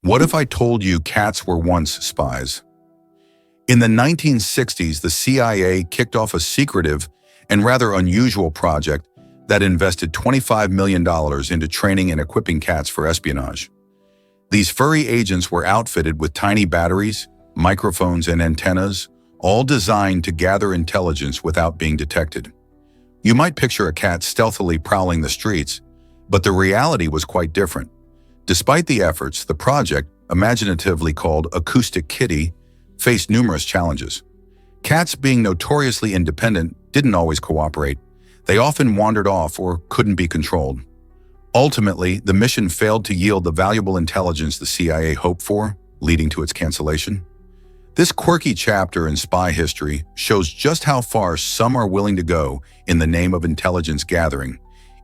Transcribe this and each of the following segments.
What if I told you cats were once spies? In the 1960s, the CIA kicked off a secretive and rather unusual project that invested $25 million into training and equipping cats for espionage. These furry agents were outfitted with tiny batteries, microphones, and antennas, all designed to gather intelligence without being detected. You might picture a cat stealthily prowling the streets, but the reality was quite different. Despite the efforts, the project, imaginatively called Acoustic Kitty, faced numerous challenges. Cats, being notoriously independent, didn't always cooperate. They often wandered off or couldn't be controlled. Ultimately, the mission failed to yield the valuable intelligence the CIA hoped for, leading to its cancellation. This quirky chapter in spy history shows just how far some are willing to go in the name of intelligence gathering,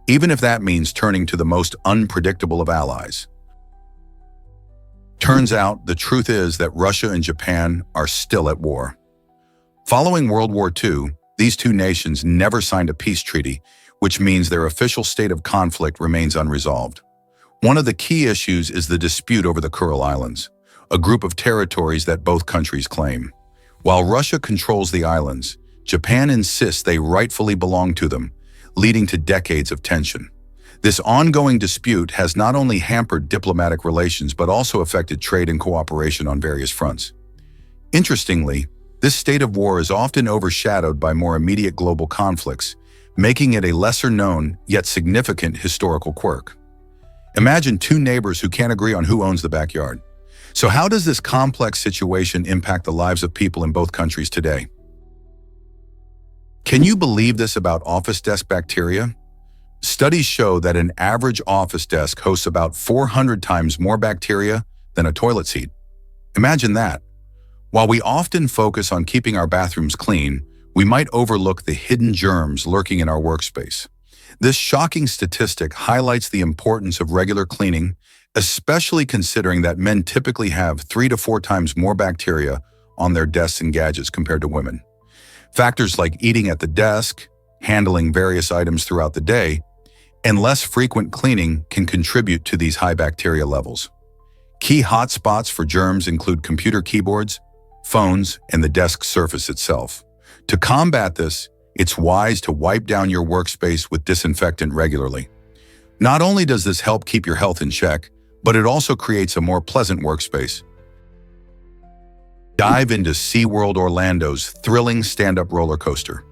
even if that means turning to the most unpredictable of allies. Turns out, the truth is that Russia and Japan are still at war. Following World War II, these two nations never signed a peace treaty, which means their official state of conflict remains unresolved. One of the key issues is the dispute over the Kuril Islands, a group of territories that both countries claim. While Russia controls the islands, Japan insists they rightfully belong to them, leading to decades of tension. This ongoing dispute has not only hampered diplomatic relations but also affected trade and cooperation on various fronts. Interestingly, this state of war is often overshadowed by more immediate global conflicts, making it a lesser-known yet significant historical quirk. Imagine two neighbors who can't agree on who owns the backyard. So how does this complex situation impact the lives of people in both countries today? Can you believe this about office desk bacteria? Studies show that an average office desk hosts about 400 times more bacteria than a toilet seat. Imagine that. While we often focus on keeping our bathrooms clean, we might overlook the hidden germs lurking in our workspace. This shocking statistic highlights the importance of regular cleaning, especially considering that men typically have 3 to 4 times more bacteria on their desks and gadgets compared to women. Factors like eating at the desk, handling various items throughout the day, and less frequent cleaning can contribute to these high bacteria levels. Key hotspots for germs include computer keyboards, phones, and the desk surface itself. To combat this, it's wise to wipe down your workspace with disinfectant regularly. Not only does this help keep your health in check, but it also creates a more pleasant workspace. Dive into SeaWorld Orlando's thrilling stand-up roller coaster.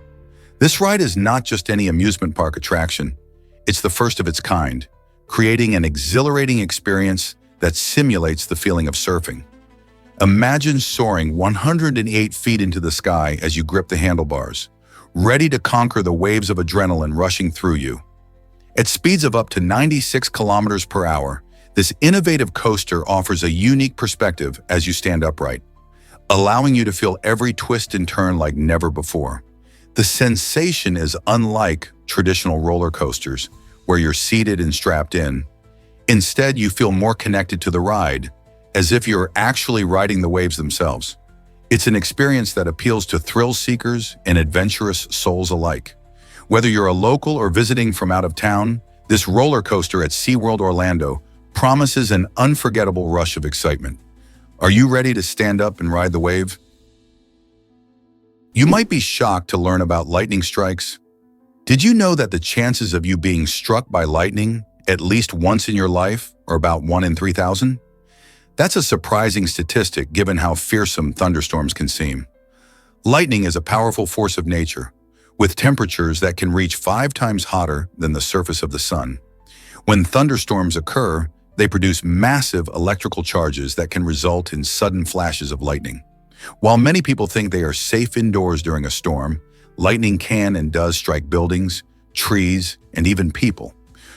This ride is not just any amusement park attraction. It's the first of its kind, creating an exhilarating experience that simulates the feeling of surfing. Imagine soaring 108 feet into the sky as you grip the handlebars, ready to conquer the waves of adrenaline rushing through you. At speeds of up to 96 kilometers per hour, this innovative coaster offers a unique perspective as you stand upright, allowing you to feel every twist and turn like never before. The sensation is unlike traditional roller coasters, where you're seated and strapped in. Instead, you feel more connected to the ride, as if you're actually riding the waves themselves. It's an experience that appeals to thrill seekers and adventurous souls alike. Whether you're a local or visiting from out of town, this roller coaster at SeaWorld Orlando promises an unforgettable rush of excitement. Are you ready to stand up and ride the wave? You might be shocked to learn about lightning strikes. Did you know that the chances of you being struck by lightning at least once in your life are about 1 in 3,000? That's a surprising statistic given how fearsome thunderstorms can seem. Lightning is a powerful force of nature, with temperatures that can reach 5 times hotter than the surface of the sun. When thunderstorms occur, they produce massive electrical charges that can result in sudden flashes of lightning. While many people think they are safe indoors during a storm, lightning can and does strike buildings, trees, and even people.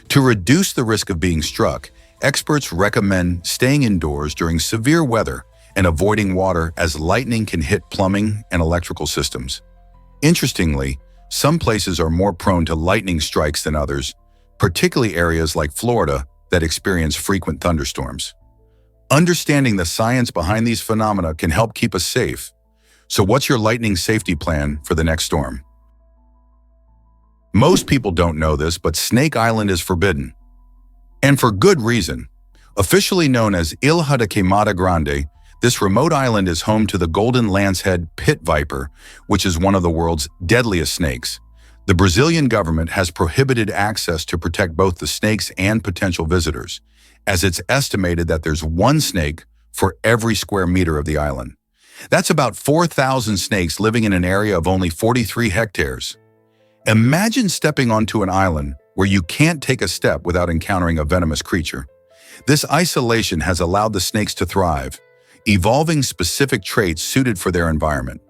To reduce the risk of being struck, experts recommend staying indoors during severe weather and avoiding water, as lightning can hit plumbing and electrical systems. Interestingly, some places are more prone to lightning strikes than others, particularly areas like Florida that experience frequent thunderstorms. Understanding the science behind these phenomena can help keep us safe. So what's your lightning safety plan for the next storm? Most people don't know this, but Snake Island is forbidden. And for good reason. Officially known as Ilha de Queimada Grande, this remote island is home to the golden lancehead pit viper, which is one of the world's deadliest snakes. The Brazilian government has prohibited access to protect both the snakes and potential visitors, as it's estimated that there's one snake for every square meter of the island. That's about 4,000 snakes living in an area of only 43 hectares. Imagine stepping onto an island where you can't take a step without encountering a venomous creature. This isolation has allowed the snakes to thrive, evolving specific traits suited for their environment.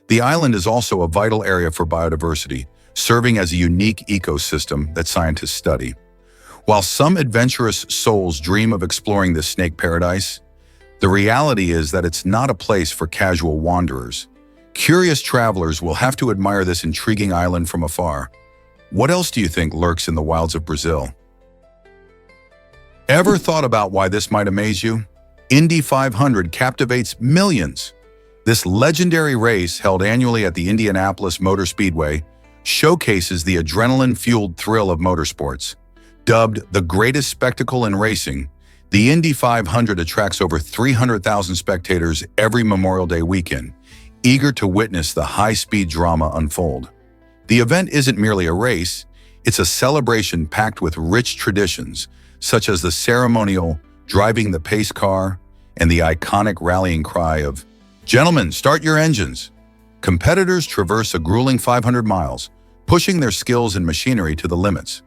The island is also a vital area for biodiversity, serving as a unique ecosystem that scientists study. While some adventurous souls dream of exploring this snake paradise, the reality is that it's not a place for casual wanderers. Curious travelers will have to admire this intriguing island from afar. What else do you think lurks in the wilds of Brazil? Ever thought about why this might amaze you? Indy 500 captivates millions. This legendary race, held annually at the Indianapolis Motor Speedway, showcases the adrenaline-fueled thrill of motorsports. Dubbed the greatest spectacle in racing, the Indy 500 attracts over 300,000 spectators every Memorial Day weekend, eager to witness the high-speed drama unfold. The event isn't merely a race, it's a celebration packed with rich traditions, such as the ceremonial driving the pace car and the iconic rallying cry of, "Gentlemen, start your engines." Competitors traverse a grueling 500 miles, pushing their skills and machinery to the limits.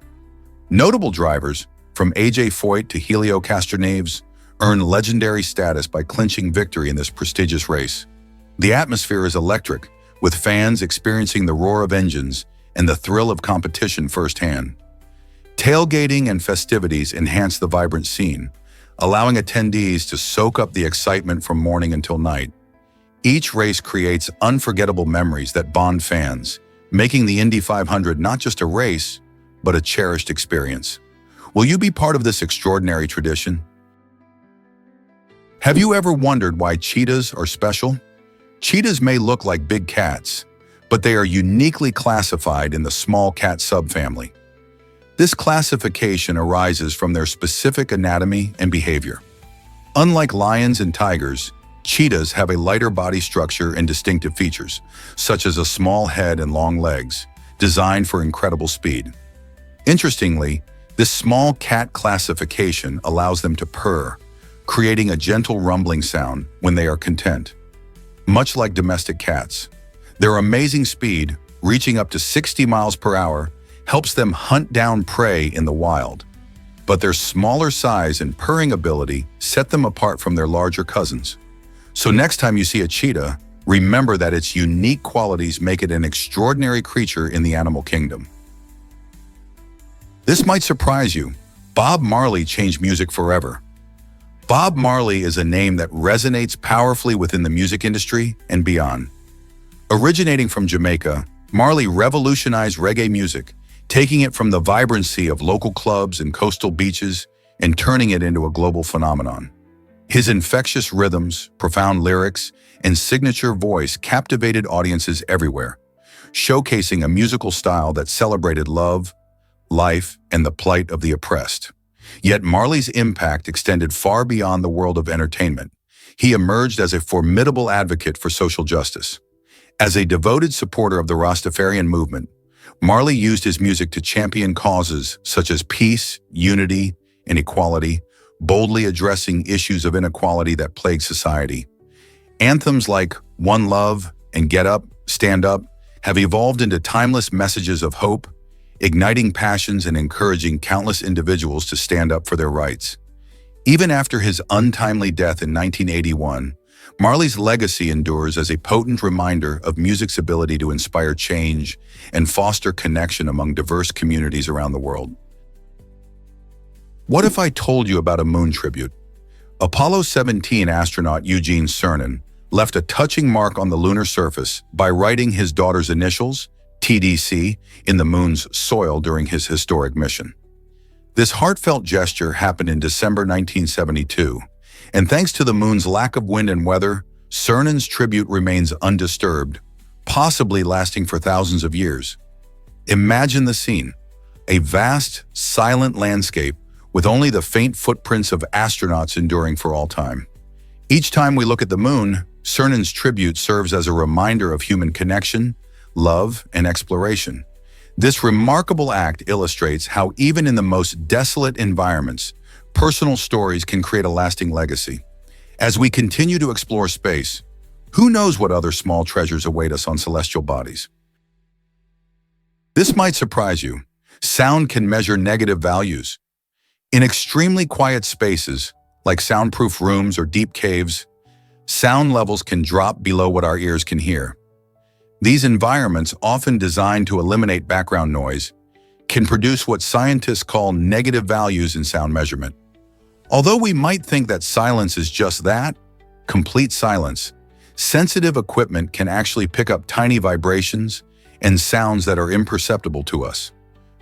Notable drivers, from AJ Foyt to Helio Castroneves, earn legendary status by clinching victory in this prestigious race. The atmosphere is electric, with fans experiencing the roar of engines and the thrill of competition firsthand. Tailgating and festivities enhance the vibrant scene, allowing attendees to soak up the excitement from morning until night. Each race creates unforgettable memories that bond fans, making the Indy 500 not just a race, but a cherished experience. Will you be part of this extraordinary tradition? Have you ever wondered why cheetahs are special? Cheetahs may look like big cats, but they are uniquely classified in the small cat subfamily. This classification arises from their specific anatomy and behavior. Unlike lions and tigers, cheetahs have a lighter body structure and distinctive features, such as a small head and long legs, designed for incredible speed. Interestingly, this small cat classification allows them to purr, creating a gentle rumbling sound when they are content. Much like domestic cats, their amazing speed, reaching up to 60 miles per hour, helps them hunt down prey in the wild. But their smaller size and purring ability set them apart from their larger cousins. So next time you see a cheetah, remember that its unique qualities make it an extraordinary creature in the animal kingdom. This might surprise you. Bob Marley changed music forever. Bob Marley is a name that resonates powerfully within the music industry and beyond. Originating from Jamaica, Marley revolutionized reggae music, taking it from the vibrancy of local clubs and coastal beaches and turning it into a global phenomenon. His infectious rhythms, profound lyrics, and signature voice captivated audiences everywhere, showcasing a musical style that celebrated love, life, and the plight of the oppressed. Yet Marley's impact extended far beyond the world of entertainment. He emerged as a formidable advocate for social justice. As a devoted supporter of the Rastafarian movement, Marley used his music to champion causes such as peace, unity, and equality, boldly addressing issues of inequality that plague society. Anthems like One Love and Get Up, Stand Up have evolved into timeless messages of hope, igniting passions and encouraging countless individuals to stand up for their rights. Even after his untimely death in 1981, Marley's legacy endures as a potent reminder of music's ability to inspire change and foster connection among diverse communities around the world. What if I told you about a moon tribute? Apollo 17 astronaut Eugene Cernan left a touching mark on the lunar surface by writing his daughter's initials, TDC, in the moon's soil during his historic mission. This heartfelt gesture happened in December 1972, and thanks to the moon's lack of wind and weather, Cernan's tribute remains undisturbed, possibly lasting for thousands of years. Imagine the scene: a vast, silent landscape with only the faint footprints of astronauts enduring for all time. Each time we look at the moon, Cernun's tribute serves as a reminder of human connection, love, and exploration. This remarkable act illustrates how even in the most desolate environments, personal stories can create a lasting legacy. As we continue to explore space, who knows what other small treasures await us on celestial bodies? This might surprise you. Sound can measure negative values. In extremely quiet spaces, like soundproof rooms or deep caves, sound levels can drop below what our ears can hear. These environments, often designed to eliminate background noise, can produce what scientists call negative values in sound measurement. Although we might think that silence is just that, complete silence, sensitive equipment can actually pick up tiny vibrations and sounds that are imperceptible to us.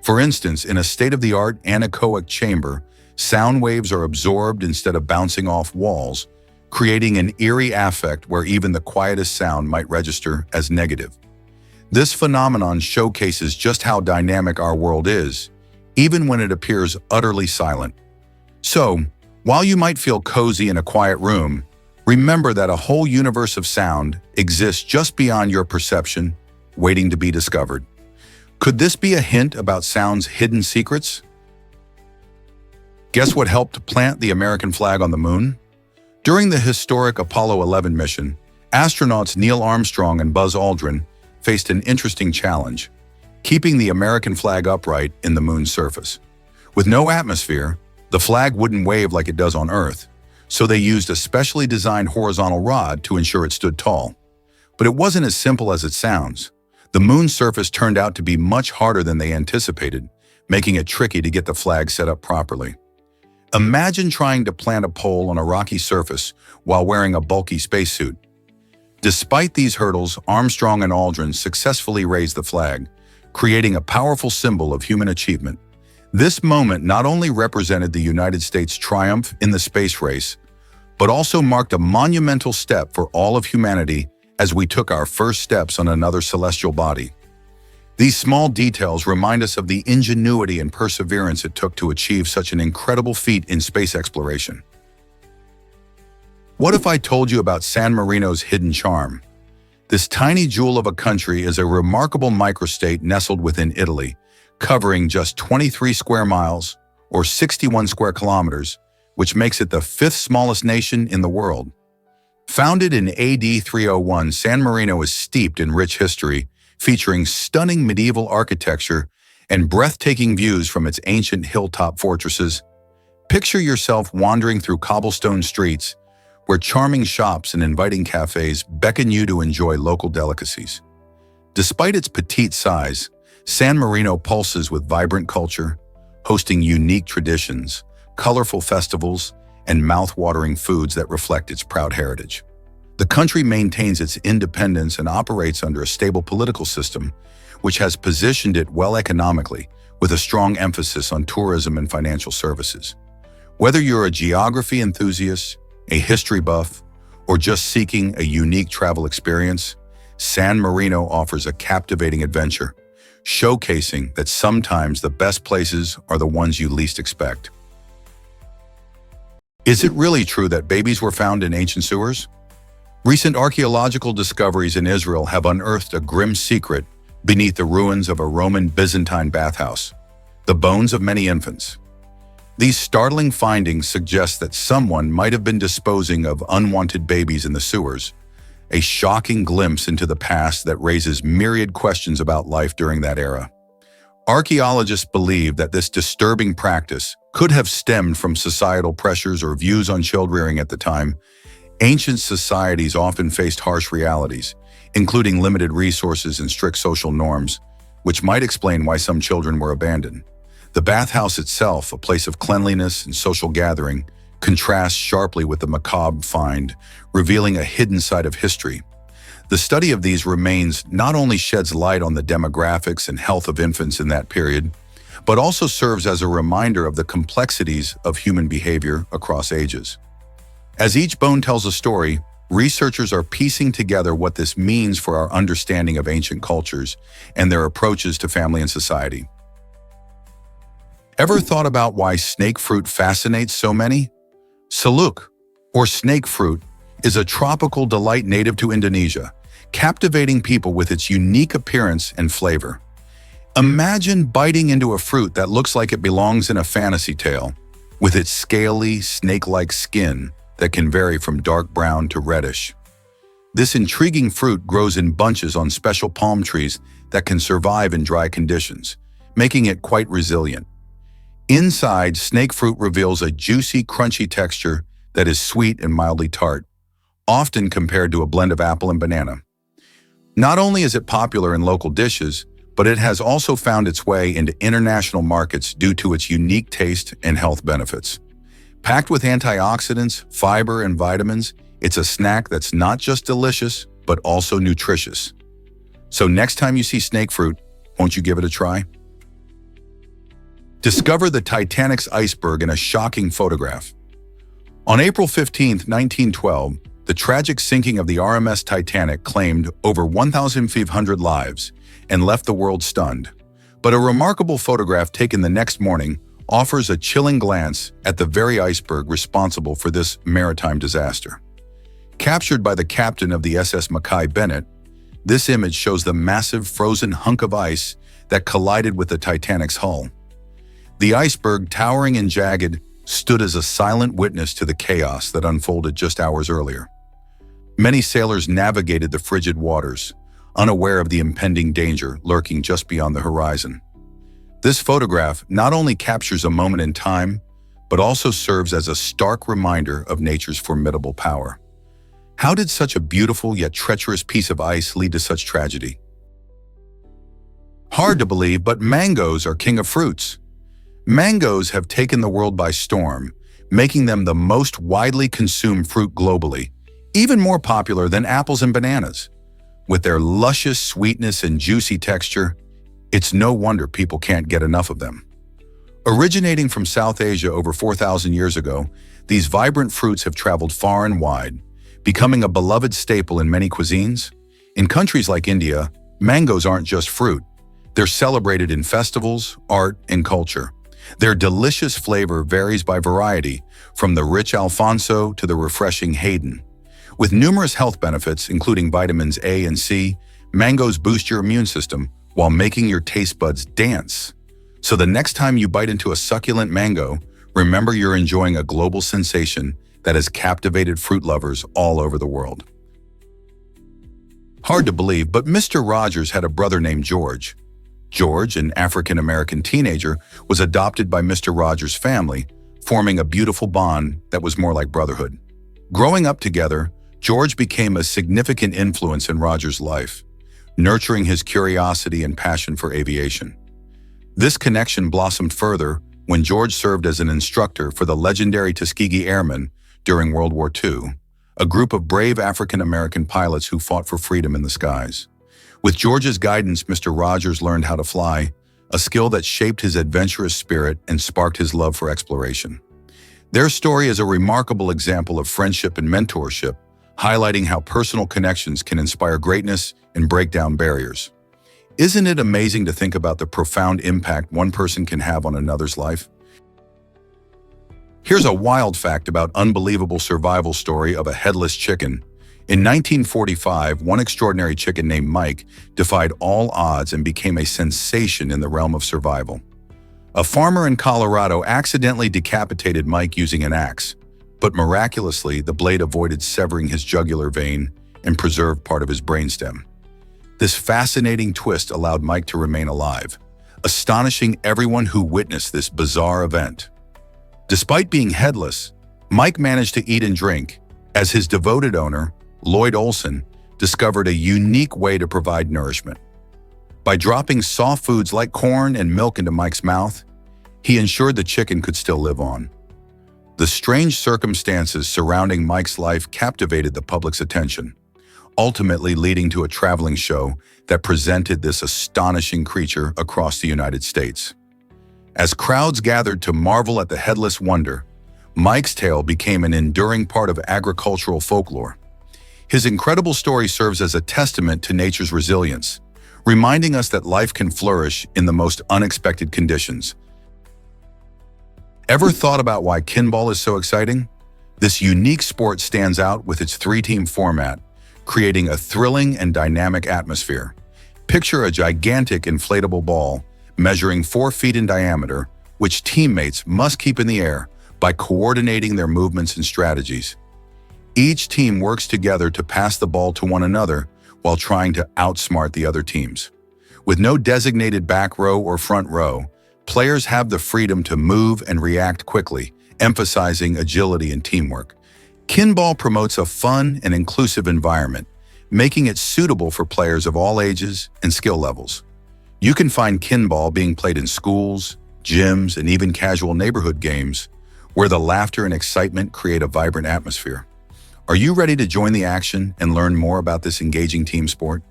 For instance, in a state-of-the-art anechoic chamber, sound waves are absorbed instead of bouncing off walls, creating an eerie affect where even the quietest sound might register as negative. This phenomenon showcases just how dynamic our world is, even when it appears utterly silent. So, while you might feel cozy in a quiet room, remember that a whole universe of sound exists just beyond your perception, waiting to be discovered. Could this be a hint about sound's hidden secrets? Guess what helped plant the American flag on the moon? During the historic Apollo 11 mission, astronauts Neil Armstrong and Buzz Aldrin faced an interesting challenge, keeping the American flag upright in the moon's surface. With no atmosphere, the flag wouldn't wave like it does on Earth, so they used a specially designed horizontal rod to ensure it stood tall. But it wasn't as simple as it sounds. The moon's surface turned out to be much harder than they anticipated, making it tricky to get the flag set up properly. Imagine trying to plant a pole on a rocky surface while wearing a bulky spacesuit. Despite these hurdles, Armstrong and Aldrin successfully raised the flag, creating a powerful symbol of human achievement. This moment not only represented the United States' triumph in the space race, but also marked a monumental step for all of humanity as we took our first steps on another celestial body. These small details remind us of the ingenuity and perseverance it took to achieve such an incredible feat in space exploration. What if I told you about San Marino's hidden charm? This tiny jewel of a country is a remarkable microstate nestled within Italy, covering just 23 square miles, or 61 square kilometers, which makes it the fifth smallest nation in the world. Founded in AD 301, San Marino is steeped in rich history, featuring stunning medieval architecture and breathtaking views from its ancient hilltop fortresses. Picture yourself wandering through cobblestone streets, where charming shops and inviting cafes beckon you to enjoy local delicacies. Despite its petite size, San Marino pulses with vibrant culture, hosting unique traditions, colorful festivals, and mouth-watering foods that reflect its proud heritage. The country maintains its independence and operates under a stable political system, which has positioned it well economically, with a strong emphasis on tourism and financial services. Whether you're a geography enthusiast, a history buff, or just seeking a unique travel experience, San Marino offers a captivating adventure, showcasing that sometimes the best places are the ones you least expect. Is it really true that babies were found in ancient sewers? Recent archaeological discoveries in Israel have unearthed a grim secret beneath the ruins of a Roman Byzantine bathhouse: the bones of many infants. These startling findings suggest that someone might have been disposing of unwanted babies in the sewers, a shocking glimpse into the past that raises myriad questions about life during that era. Archaeologists believe that this disturbing practice could have stemmed from societal pressures or views on child-rearing at the time. Ancient societies often faced harsh realities, including limited resources and strict social norms, which might explain why some children were abandoned. The bathhouse itself, a place of cleanliness and social gathering, contrasts sharply with the macabre find, revealing a hidden side of history. The study of these remains not only sheds light on the demographics and health of infants in that period, but also serves as a reminder of the complexities of human behavior across ages. As each bone tells a story, researchers are piecing together what this means for our understanding of ancient cultures and their approaches to family and society. Ever thought about why snake fruit fascinates so many? Saluk, or snake fruit, is a tropical delight native to Indonesia, captivating people with its unique appearance and flavor. Imagine biting into a fruit that looks like it belongs in a fantasy tale, with its scaly, snake-like skin that can vary from dark brown to reddish. This intriguing fruit grows in bunches on special palm trees that can survive in dry conditions, making it quite resilient. Inside, snake fruit reveals a juicy, crunchy texture that is sweet and mildly tart, often compared to a blend of apple and banana. Not only is it popular in local dishes, but it has also found its way into international markets due to its unique taste and health benefits. Packed with antioxidants, fiber, and vitamins, it's a snack that's not just delicious, but also nutritious. So next time you see snake fruit, won't you give it a try? Discover the Titanic's iceberg in a shocking photograph. On April 15, 1912, the tragic sinking of the RMS Titanic claimed over 1,500 lives and left the world stunned. But a remarkable photograph taken the next morning offers a chilling glance at the very iceberg responsible for this maritime disaster. Captured by the captain of the SS Mackay Bennett, this image shows the massive frozen hunk of ice that collided with the Titanic's hull. The iceberg, towering and jagged, stood as a silent witness to the chaos that unfolded just hours earlier. Many sailors navigated the frigid waters, unaware of the impending danger lurking just beyond the horizon. This photograph not only captures a moment in time, but also serves as a stark reminder of nature's formidable power. How did such a beautiful yet treacherous piece of ice lead to such tragedy? Hard to believe, but mangoes are king of fruits. Mangoes have taken the world by storm, making them the most widely consumed fruit globally, even more popular than apples and bananas. With their luscious sweetness and juicy texture, it's no wonder people can't get enough of them. Originating from South Asia over 4,000 years ago, these vibrant fruits have traveled far and wide, becoming a beloved staple in many cuisines. In countries like India, mangoes aren't just fruit. They're celebrated in festivals, art, and culture. Their delicious flavor varies by variety, from the rich Alfonso to the refreshing Hayden. With numerous health benefits, including vitamins A and C, mangoes boost your immune system while making your taste buds dance. So the next time you bite into a succulent mango, remember you're enjoying a global sensation that has captivated fruit lovers all over the world. Hard to believe, but Mr. Rogers had a brother named George. George, an African-American teenager, was adopted by Mr. Rogers' family, forming a beautiful bond that was more like brotherhood. Growing up together, George became a significant influence in Rogers' life, nurturing his curiosity and passion for aviation. This connection blossomed further when George served as an instructor for the legendary Tuskegee Airmen during World War II, a group of brave African-American pilots who fought for freedom in the skies. With George's guidance, Mr. Rogers learned how to fly, a skill that shaped his adventurous spirit and sparked his love for exploration. Their story is a remarkable example of friendship and mentorship, highlighting how personal connections can inspire greatness and break down barriers. Isn't it amazing to think about the profound impact one person can have on another's life? Here's a wild fact about unbelievable survival story of a headless chicken. In 1945, one extraordinary chicken named Mike defied all odds and became a sensation in the realm of survival. A farmer in Colorado accidentally decapitated Mike using an axe, but miraculously, the blade avoided severing his jugular vein and preserved part of his brainstem. This fascinating twist allowed Mike to remain alive, astonishing everyone who witnessed this bizarre event. Despite being headless, Mike managed to eat and drink, as his devoted owner, Lloyd Olson, discovered a unique way to provide nourishment. By dropping soft foods like corn and milk into Mike's mouth, he ensured the chicken could still live on. The strange circumstances surrounding Mike's life captivated the public's attention, ultimately leading to a traveling show that presented this astonishing creature across the United States. As crowds gathered to marvel at the headless wonder, Mike's tale became an enduring part of agricultural folklore. His incredible story serves as a testament to nature's resilience, reminding us that life can flourish in the most unexpected conditions. Ever thought about why kinball is so exciting? This unique sport stands out with its three-team format, creating a thrilling and dynamic atmosphere. Picture a gigantic inflatable ball measuring 4 feet in diameter, which teammates must keep in the air by coordinating their movements and strategies. Each team works together to pass the ball to one another while trying to outsmart the other teams. With no designated back row or front row, players have the freedom to move and react quickly, emphasizing agility and teamwork. Kinball promotes a fun and inclusive environment, making it suitable for players of all ages and skill levels. You can find kinball being played in schools, gyms, and even casual neighborhood games, where the laughter and excitement create a vibrant atmosphere. Are you ready to join the action and learn more about this engaging team sport?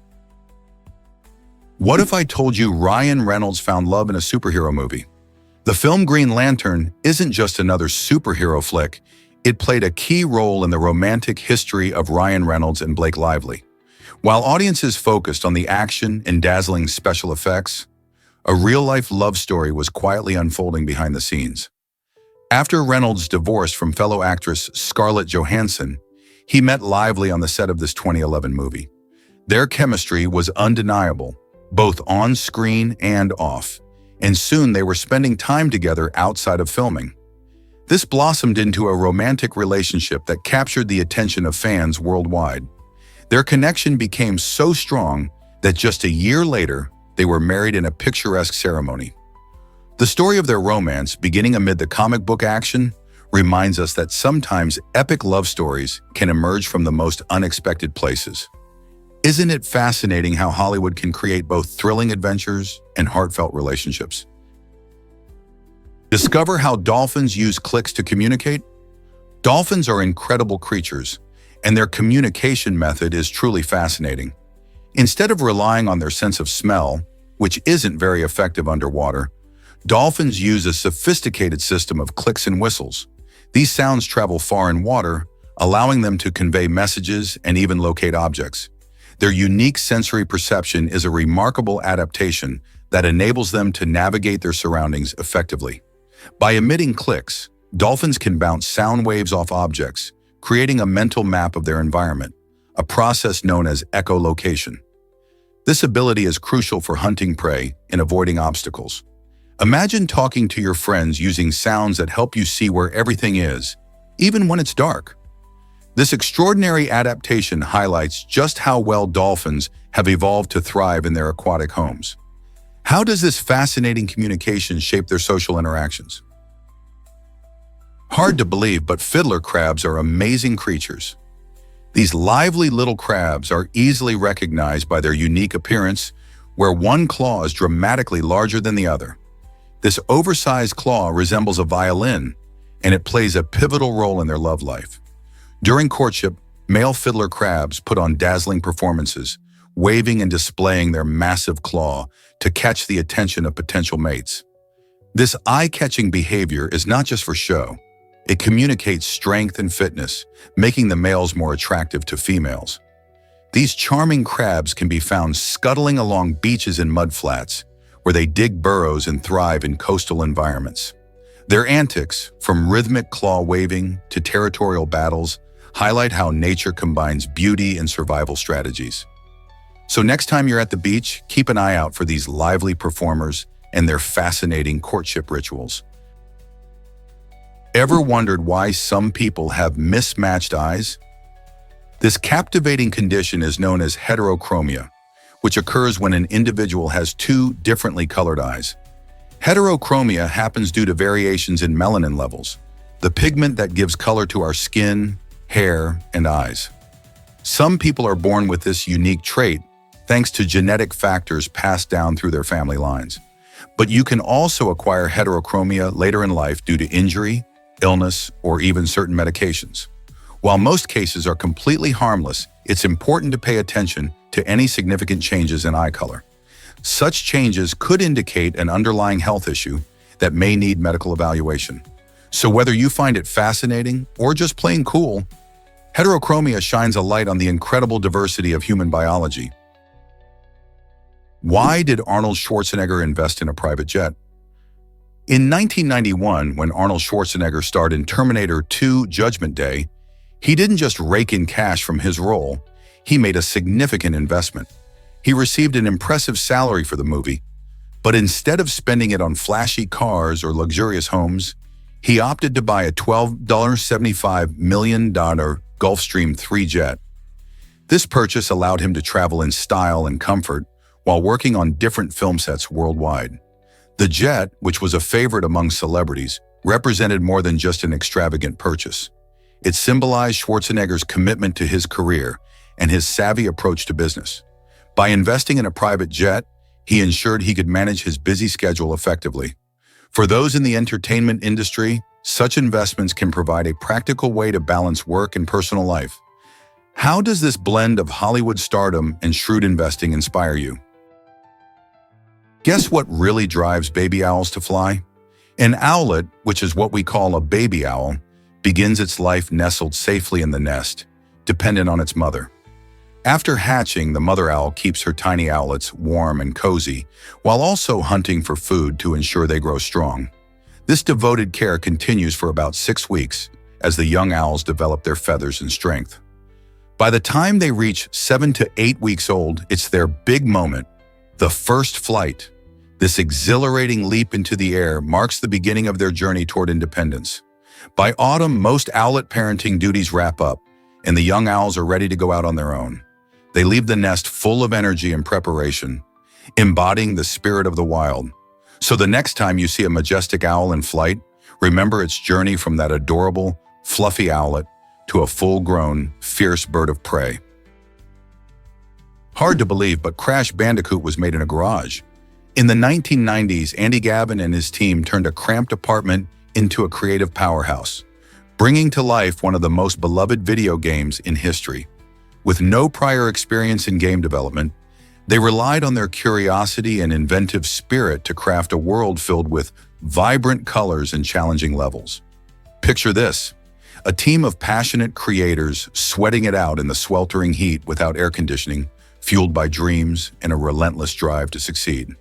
What if I told you Ryan Reynolds found love in a superhero movie? The film Green Lantern isn't just another superhero flick. It played a key role in the romantic history of Ryan Reynolds and Blake Lively. While audiences focused on the action and dazzling special effects, a real-life love story was quietly unfolding behind the scenes. After Reynolds divorced from fellow actress Scarlett Johansson, he met Lively on the set of this 2011 movie. Their chemistry was undeniable, both on screen and off, and soon they were spending time together outside of filming. This blossomed into a romantic relationship that captured the attention of fans worldwide. Their connection became so strong that just a year later, they were married in a picturesque ceremony. The story of their romance, beginning amid the comic book action, reminds us that sometimes epic love stories can emerge from the most unexpected places. Isn't it fascinating how Hollywood can create both thrilling adventures and heartfelt relationships? Discover how dolphins use clicks to communicate? Dolphins are incredible creatures, and their communication method is truly fascinating. Instead of relying on their sense of smell, which isn't very effective underwater, dolphins use a sophisticated system of clicks and whistles. These sounds travel far in water, allowing them to convey messages and even locate objects. Their unique sensory perception is a remarkable adaptation that enables them to navigate their surroundings effectively. By emitting clicks, dolphins can bounce sound waves off objects, creating a mental map of their environment, a process known as echolocation. This ability is crucial for hunting prey and avoiding obstacles. Imagine talking to your friends using sounds that help you see where everything is, even when it's dark. This extraordinary adaptation highlights just how well dolphins have evolved to thrive in their aquatic homes. How does this fascinating communication shape their social interactions? Hard to believe, but fiddler crabs are amazing creatures. These lively little crabs are easily recognized by their unique appearance, where one claw is dramatically larger than the other. This oversized claw resembles a violin, and it plays a pivotal role in their love life. During courtship, male fiddler crabs put on dazzling performances, waving and displaying their massive claw to catch the attention of potential mates. This eye-catching behavior is not just for show. It communicates strength and fitness, making the males more attractive to females. These charming crabs can be found scuttling along beaches and mudflats, where they dig burrows and thrive in coastal environments. Their antics, from rhythmic claw waving to territorial battles, highlight how nature combines beauty and survival strategies. So next time you're at the beach, keep an eye out for these lively performers and their fascinating courtship rituals. Ever wondered why some people have mismatched eyes? This captivating condition is known as heterochromia, which occurs when an individual has two differently colored eyes. Heterochromia happens due to variations in melanin levels, the pigment that gives color to our skin, hair, and eyes. Some people are born with this unique trait thanks to genetic factors passed down through their family lines. But you can also acquire heterochromia later in life due to injury, illness, or even certain medications. While most cases are completely harmless, it's important to pay attention to any significant changes in eye color. Such changes could indicate an underlying health issue that may need medical evaluation. So whether you find it fascinating or just plain cool, heterochromia shines a light on the incredible diversity of human biology. Why did Arnold Schwarzenegger invest in a private jet? In 1991, when Arnold Schwarzenegger starred in Terminator 2: Judgment Day, he didn't just rake in cash from his role, he made a significant investment. He received an impressive salary for the movie, but instead of spending it on flashy cars or luxurious homes, he opted to buy a $12.75 million Gulfstream 3 jet. This purchase allowed him to travel in style and comfort while working on different film sets worldwide. The jet, which was a favorite among celebrities, represented more than just an extravagant purchase. It symbolized Schwarzenegger's commitment to his career and his savvy approach to business. By investing in a private jet, he ensured he could manage his busy schedule effectively. For those in the entertainment industry, such investments can provide a practical way to balance work and personal life. How does this blend of Hollywood stardom and shrewd investing inspire you? Guess what really drives baby owls to fly? An owlet, which is what we call a baby owl, begins its life nestled safely in the nest, dependent on its mother. After hatching, the mother owl keeps her tiny owlets warm and cozy, while also hunting for food to ensure they grow strong. This devoted care continues for about 6 weeks as the young owls develop their feathers and strength. By the time they reach 7 to 8 weeks old, it's their big moment, the first flight. This exhilarating leap into the air marks the beginning of their journey toward independence. By autumn, most owlet parenting duties wrap up, and the young owls are ready to go out on their own. They leave the nest full of energy and preparation, embodying the spirit of the wild. So the next time you see a majestic owl in flight, remember its journey from that adorable, fluffy owlet to a full-grown, fierce bird of prey. Hard to believe, but Crash Bandicoot was made in a garage. In the 1990s, Andy Gavin and his team turned a cramped apartment into a creative powerhouse, bringing to life one of the most beloved video games in history. With no prior experience in game development, they relied on their curiosity and inventive spirit to craft a world filled with vibrant colors and challenging levels. Picture this: a team of passionate creators sweating it out in the sweltering heat without air conditioning, fueled by dreams and a relentless drive to succeed.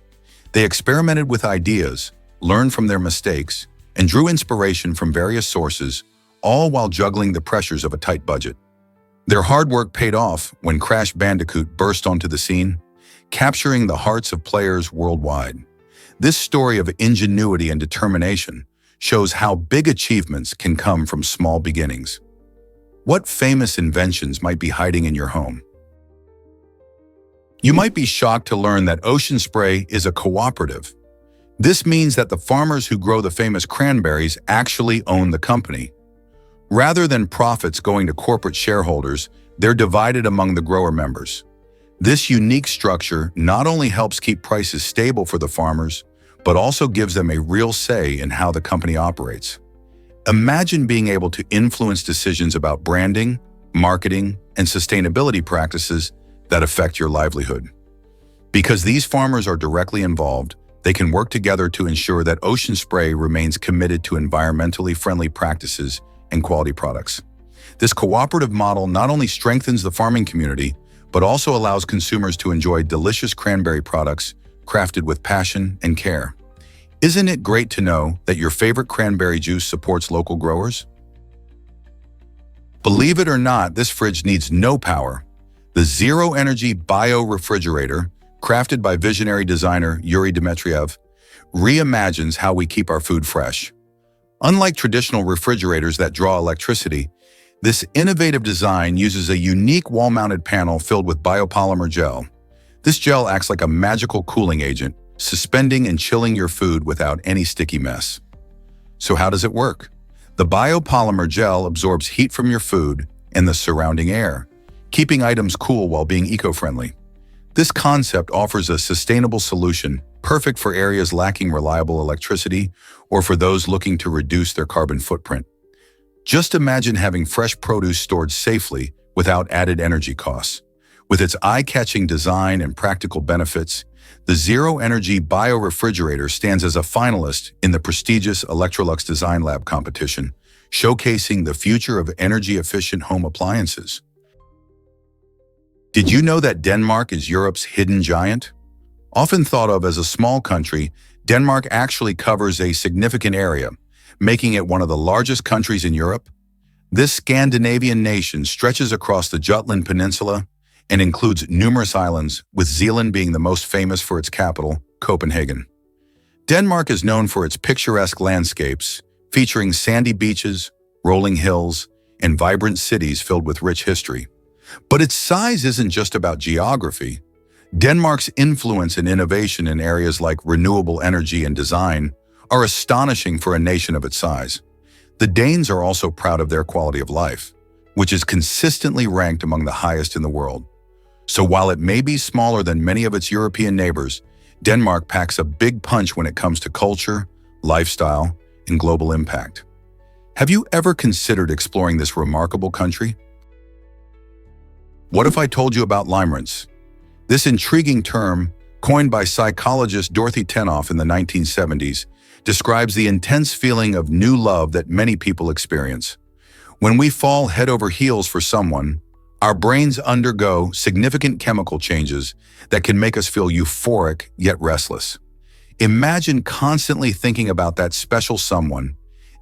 They experimented with ideas, learned from their mistakes, and drew inspiration from various sources, all while juggling the pressures of a tight budget. Their hard work paid off when Crash Bandicoot burst onto the scene, capturing the hearts of players worldwide. This story of ingenuity and determination shows how big achievements can come from small beginnings. What famous inventions might be hiding in your home? You might be shocked to learn that Ocean Spray is a cooperative. This means that the farmers who grow the famous cranberries actually own the company. Rather than profits going to corporate shareholders, they're divided among the grower members. This unique structure not only helps keep prices stable for the farmers, but also gives them a real say in how the company operates. Imagine being able to influence decisions about branding, marketing, and sustainability practices that affect your livelihood. Because these farmers are directly involved, they can work together to ensure that Ocean Spray remains committed to environmentally friendly practices and quality products. This cooperative model not only strengthens the farming community, but also allows consumers to enjoy delicious cranberry products crafted with passion and care. Isn't it great to know that your favorite cranberry juice supports local growers? Believe it or not, this fridge needs no power. The zero-energy bio-refrigerator, crafted by visionary designer Yuri Dmitriev, reimagines how we keep our food fresh. Unlike traditional refrigerators that draw electricity, this innovative design uses a unique wall-mounted panel filled with biopolymer gel. This gel acts like a magical cooling agent, suspending and chilling your food without any sticky mess. So how does it work? The biopolymer gel absorbs heat from your food and the surrounding air, keeping items cool while being eco-friendly. This concept offers a sustainable solution, perfect for areas lacking reliable electricity or for those looking to reduce their carbon footprint. Just imagine having fresh produce stored safely without added energy costs. With its eye-catching design and practical benefits, the zero-energy bio-refrigerator stands as a finalist in the prestigious Electrolux Design Lab competition, showcasing the future of energy-efficient home appliances. Did you know that Denmark is Europe's hidden giant? Often thought of as a small country, Denmark actually covers a significant area, making it one of the largest countries in Europe. This Scandinavian nation stretches across the Jutland Peninsula and includes numerous islands, with Zealand being the most famous for its capital, Copenhagen. Denmark is known for its picturesque landscapes, featuring sandy beaches, rolling hills, and vibrant cities filled with rich history. But its size isn't just about geography. Denmark's influence and innovation in areas like renewable energy and design are astonishing for a nation of its size. The Danes are also proud of their quality of life, which is consistently ranked among the highest in the world. So while it may be smaller than many of its European neighbors, Denmark packs a big punch when it comes to culture, lifestyle, and global impact. Have you ever considered exploring this remarkable country? What if I told you about limerence? This intriguing term, coined by psychologist Dorothy Tenoff in the 1970s, describes the intense feeling of new love that many people experience. When we fall head over heels for someone, our brains undergo significant chemical changes that can make us feel euphoric yet restless. Imagine constantly thinking about that special someone,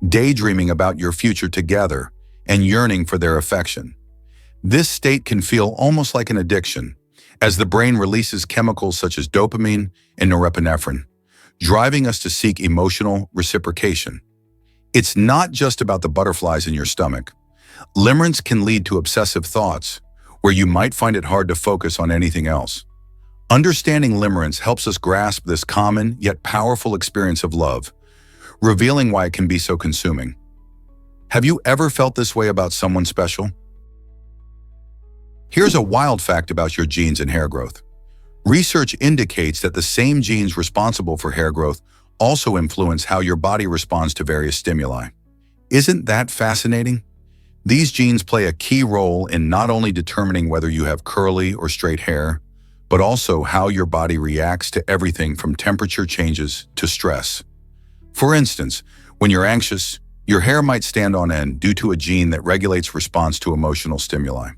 daydreaming about your future together, and yearning for their affection. This state can feel almost like an addiction, as the brain releases chemicals such as dopamine and norepinephrine, driving us to seek emotional reciprocation. It's not just about the butterflies in your stomach. Limerence can lead to obsessive thoughts, where you might find it hard to focus on anything else. Understanding limerence helps us grasp this common yet powerful experience of love, revealing why it can be so consuming. Have you ever felt this way about someone special? Here's a wild fact about your genes and hair growth. Research indicates that the same genes responsible for hair growth also influence how your body responds to various stimuli. Isn't that fascinating? These genes play a key role in not only determining whether you have curly or straight hair, but also how your body reacts to everything from temperature changes to stress. For instance, when you're anxious, your hair might stand on end due to a gene that regulates response to emotional stimuli.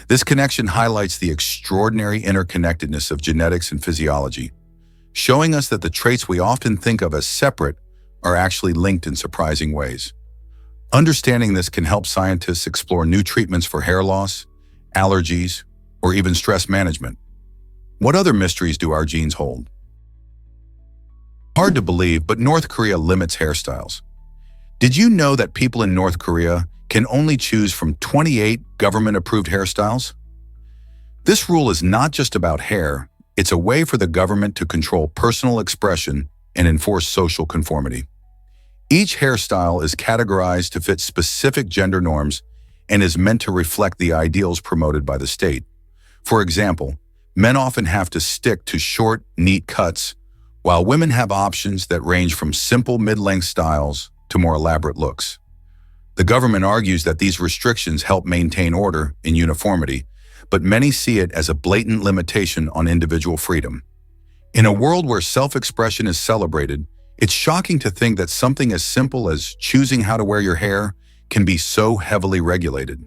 This connection highlights the extraordinary interconnectedness of genetics and physiology, showing us that the traits we often think of as separate are actually linked in surprising ways. Understanding this can help scientists explore new treatments for hair loss, allergies, or even stress management. What other mysteries do our genes hold? Hard to believe, but North Korea limits hairstyles. Did you know that people in North Korea can only choose from 28 government-approved hairstyles? This rule is not just about hair, it's a way for the government to control personal expression and enforce social conformity. Each hairstyle is categorized to fit specific gender norms and is meant to reflect the ideals promoted by the state. For example, men often have to stick to short, neat cuts, while women have options that range from simple mid-length styles to more elaborate looks. The government argues that these restrictions help maintain order and uniformity, but many see it as a blatant limitation on individual freedom. In a world where self-expression is celebrated, it's shocking to think that something as simple as choosing how to wear your hair can be so heavily regulated.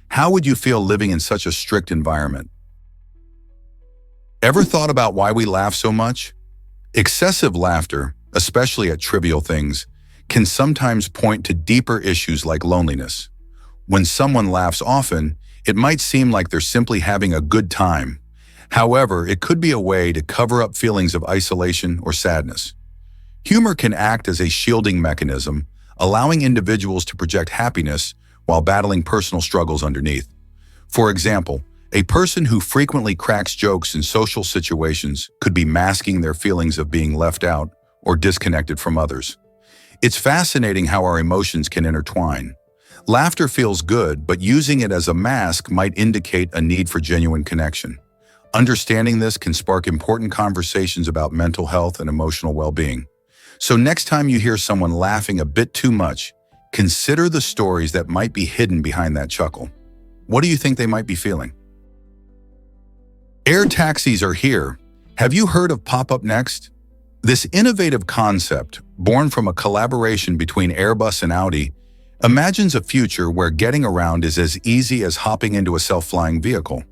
How would you feel living in such a strict environment? Ever thought about why we laugh so much? Excessive laughter, especially at trivial things, can sometimes point to deeper issues like loneliness. When someone laughs often, it might seem like they're simply having a good time. However, it could be a way to cover up feelings of isolation or sadness. Humor can act as a shielding mechanism, allowing individuals to project happiness while battling personal struggles underneath. For example, a person who frequently cracks jokes in social situations could be masking their feelings of being left out or disconnected from others. It's fascinating how our emotions can intertwine. Laughter feels good, but using it as a mask might indicate a need for genuine connection. Understanding this can spark important conversations about mental health and emotional well-being. So next time you hear someone laughing a bit too much, consider the stories that might be hidden behind that chuckle. What do you think they might be feeling? Air taxis are here. Have you heard of Pop-Up Next? This innovative concept, born from a collaboration between Airbus and Audi, imagines a future where getting around is as easy as hopping into a self-flying vehicle.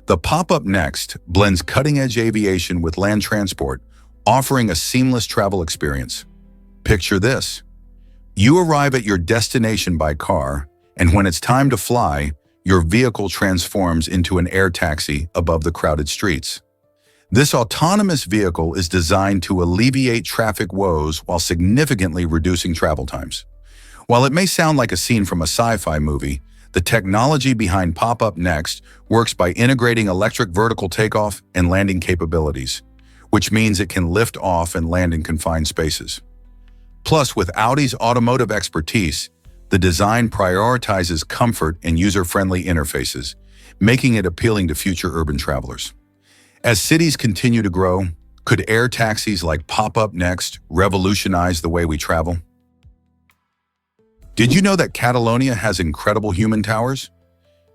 The Pop-Up Next blends cutting-edge aviation with land transport, offering a seamless travel experience. Picture this. You arrive at your destination by car, and when it's time to fly, your vehicle transforms into an air taxi above the crowded streets. This autonomous vehicle is designed to alleviate traffic woes while significantly reducing travel times. While it may sound like a scene from a sci-fi movie, the technology behind Pop-Up Next works by integrating electric vertical takeoff and landing capabilities, which means it can lift off and land in confined spaces. Plus, with Audi's automotive expertise, the design prioritizes comfort and user-friendly interfaces, making it appealing to future urban travelers. As cities continue to grow, could air taxis like Pop-Up Next revolutionize the way we travel? Did you know that Catalonia has incredible human towers?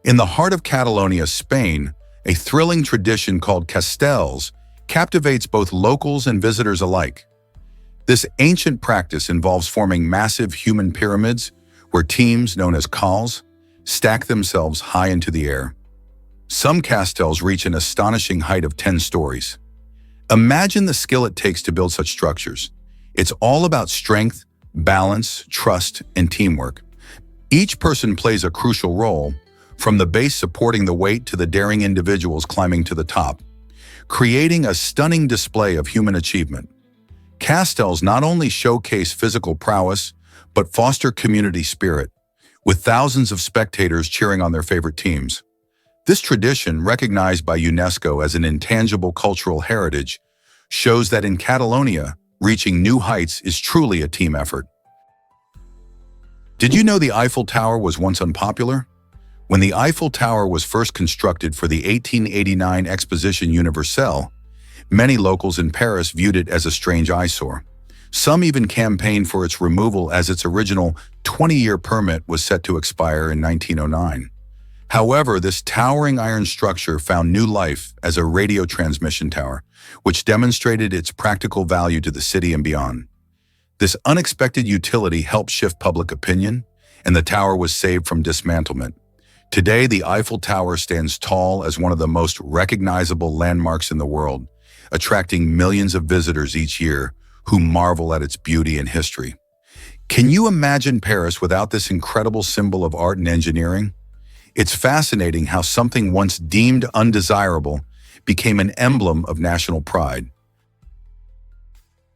In the heart of Catalonia, Spain, a thrilling tradition called castells captivates both locals and visitors alike. This ancient practice involves forming massive human pyramids where teams, known as calls, stack themselves high into the air. Some castells reach an astonishing height of 10 stories. Imagine the skill it takes to build such structures. It's all about strength, balance, trust, and teamwork. Each person plays a crucial role, from the base supporting the weight to the daring individuals climbing to the top, creating a stunning display of human achievement. Castells not only showcase physical prowess, but foster community spirit, with thousands of spectators cheering on their favorite teams. This tradition, recognized by UNESCO as an intangible cultural heritage, shows that in Catalonia, reaching new heights is truly a team effort. Did you know the Eiffel Tower was once unpopular? When the Eiffel Tower was first constructed for the 1889 Exposition Universelle, many locals in Paris viewed it as a strange eyesore. Some even campaigned for its removal as its original 20-year permit was set to expire in 1909. However, this towering iron structure found new life as a radio transmission tower, which demonstrated its practical value to the city and beyond. This unexpected utility helped shift public opinion, and the tower was saved from dismantlement. Today, the Eiffel Tower stands tall as one of the most recognizable landmarks in the world, attracting millions of visitors each year who marvel at its beauty and history. Can you imagine Paris without this incredible symbol of art and engineering? It's fascinating how something once deemed undesirable became an emblem of national pride.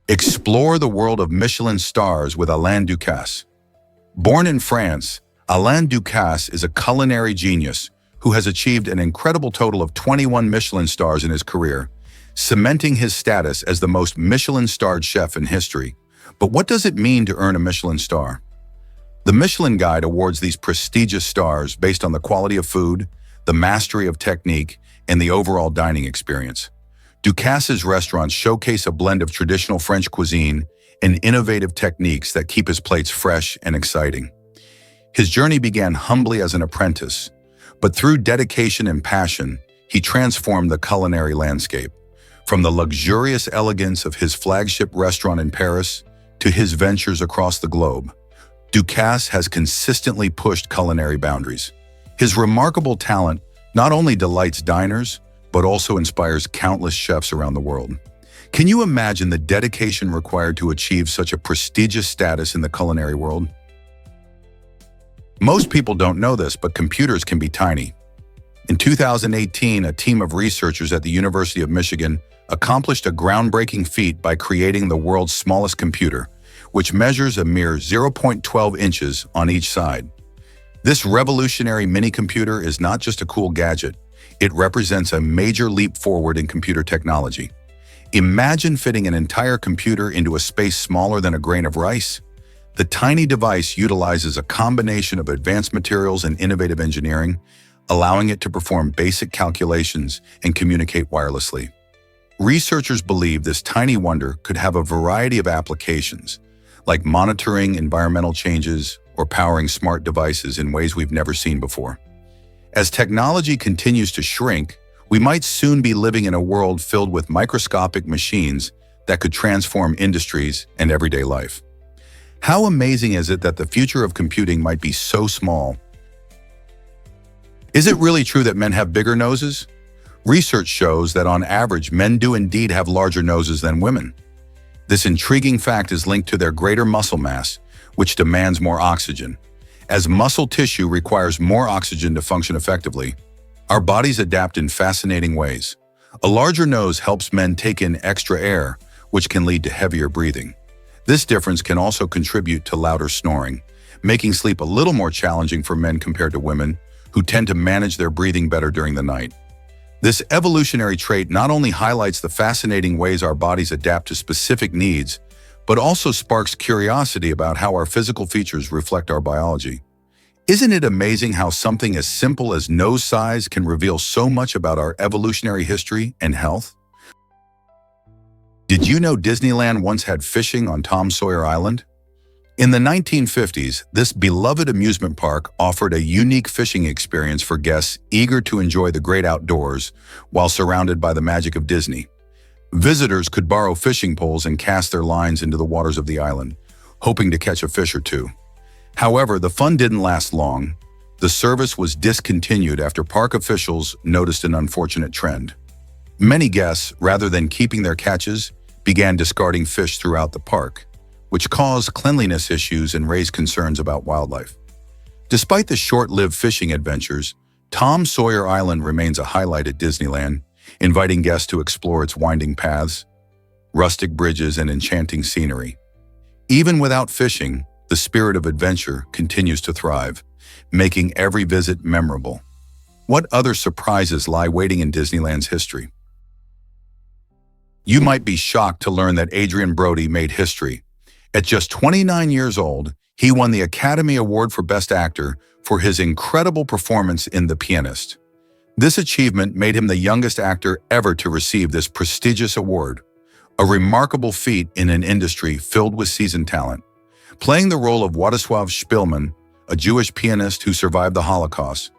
Explore the world of Michelin stars with Alain Ducasse. Born in France, Alain Ducasse is a culinary genius who has achieved an incredible total of 21 Michelin stars in his career, cementing his status as the most Michelin-starred chef in history. But what does it mean to earn a Michelin star? The Michelin Guide awards these prestigious stars based on the quality of food, the mastery of technique, and the overall dining experience. Ducasse's restaurants showcase a blend of traditional French cuisine and innovative techniques that keep his plates fresh and exciting. His journey began humbly as an apprentice, but through dedication and passion, he transformed the culinary landscape. From the luxurious elegance of his flagship restaurant in Paris to his ventures across the globe, Ducasse has consistently pushed culinary boundaries. His remarkable talent not only delights diners, but also inspires countless chefs around the world. Can you imagine the dedication required to achieve such a prestigious status in the culinary world? Most people don't know this, but computers can be tiny. In 2018, a team of researchers at the University of Michigan accomplished a groundbreaking feat by creating the world's smallest computer, which measures a mere 0.12 inches on each side. This revolutionary mini-computer is not just a cool gadget, it represents a major leap forward in computer technology. Imagine fitting an entire computer into a space smaller than a grain of rice. The tiny device utilizes a combination of advanced materials and innovative engineering, allowing it to perform basic calculations and communicate wirelessly. Researchers believe this tiny wonder could have a variety of applications, like monitoring environmental changes or powering smart devices in ways we've never seen before. As technology continues to shrink, we might soon be living in a world filled with microscopic machines that could transform industries and everyday life. How amazing is it that the future of computing might be so small? Is it really true that men have bigger noses? Research shows that on average, men do indeed have larger noses than women. This intriguing fact is linked to their greater muscle mass, which demands more oxygen. As muscle tissue requires more oxygen to function effectively, our bodies adapt in fascinating ways. A larger nose helps men take in extra air, which can lead to heavier breathing. This difference can also contribute to louder snoring, making sleep a little more challenging for men compared to women, who tend to manage their breathing better during the night. This evolutionary trait not only highlights the fascinating ways our bodies adapt to specific needs, but also sparks curiosity about how our physical features reflect our biology. Isn't it amazing how something as simple as nose size can reveal so much about our evolutionary history and health? Did you know Disneyland once had fishing on Tom Sawyer Island? In the 1950s, this beloved amusement park offered a unique fishing experience for guests eager to enjoy the great outdoors while surrounded by the magic of Disney. Visitors could borrow fishing poles and cast their lines into the waters of the island, hoping to catch a fish or two. However, the fun didn't last long. The service was discontinued after park officials noticed an unfortunate trend. Many guests, rather than keeping their catches, began discarding fish throughout the park, which caused cleanliness issues and raised concerns about wildlife. Despite the short-lived fishing adventures, Tom Sawyer Island remains a highlight at Disneyland, inviting guests to explore its winding paths, rustic bridges, and enchanting scenery. Even without fishing, the spirit of adventure continues to thrive, making every visit memorable. What other surprises lie waiting in Disneyland's history? You might be shocked to learn that Adrien Brody made history. At just 29 years old, he won the Academy Award for Best Actor for his incredible performance in The Pianist. This achievement made him the youngest actor ever to receive this prestigious award, a remarkable feat in an industry filled with seasoned talent. Playing the role of Władysław Szpilman, a Jewish pianist who survived the Holocaust,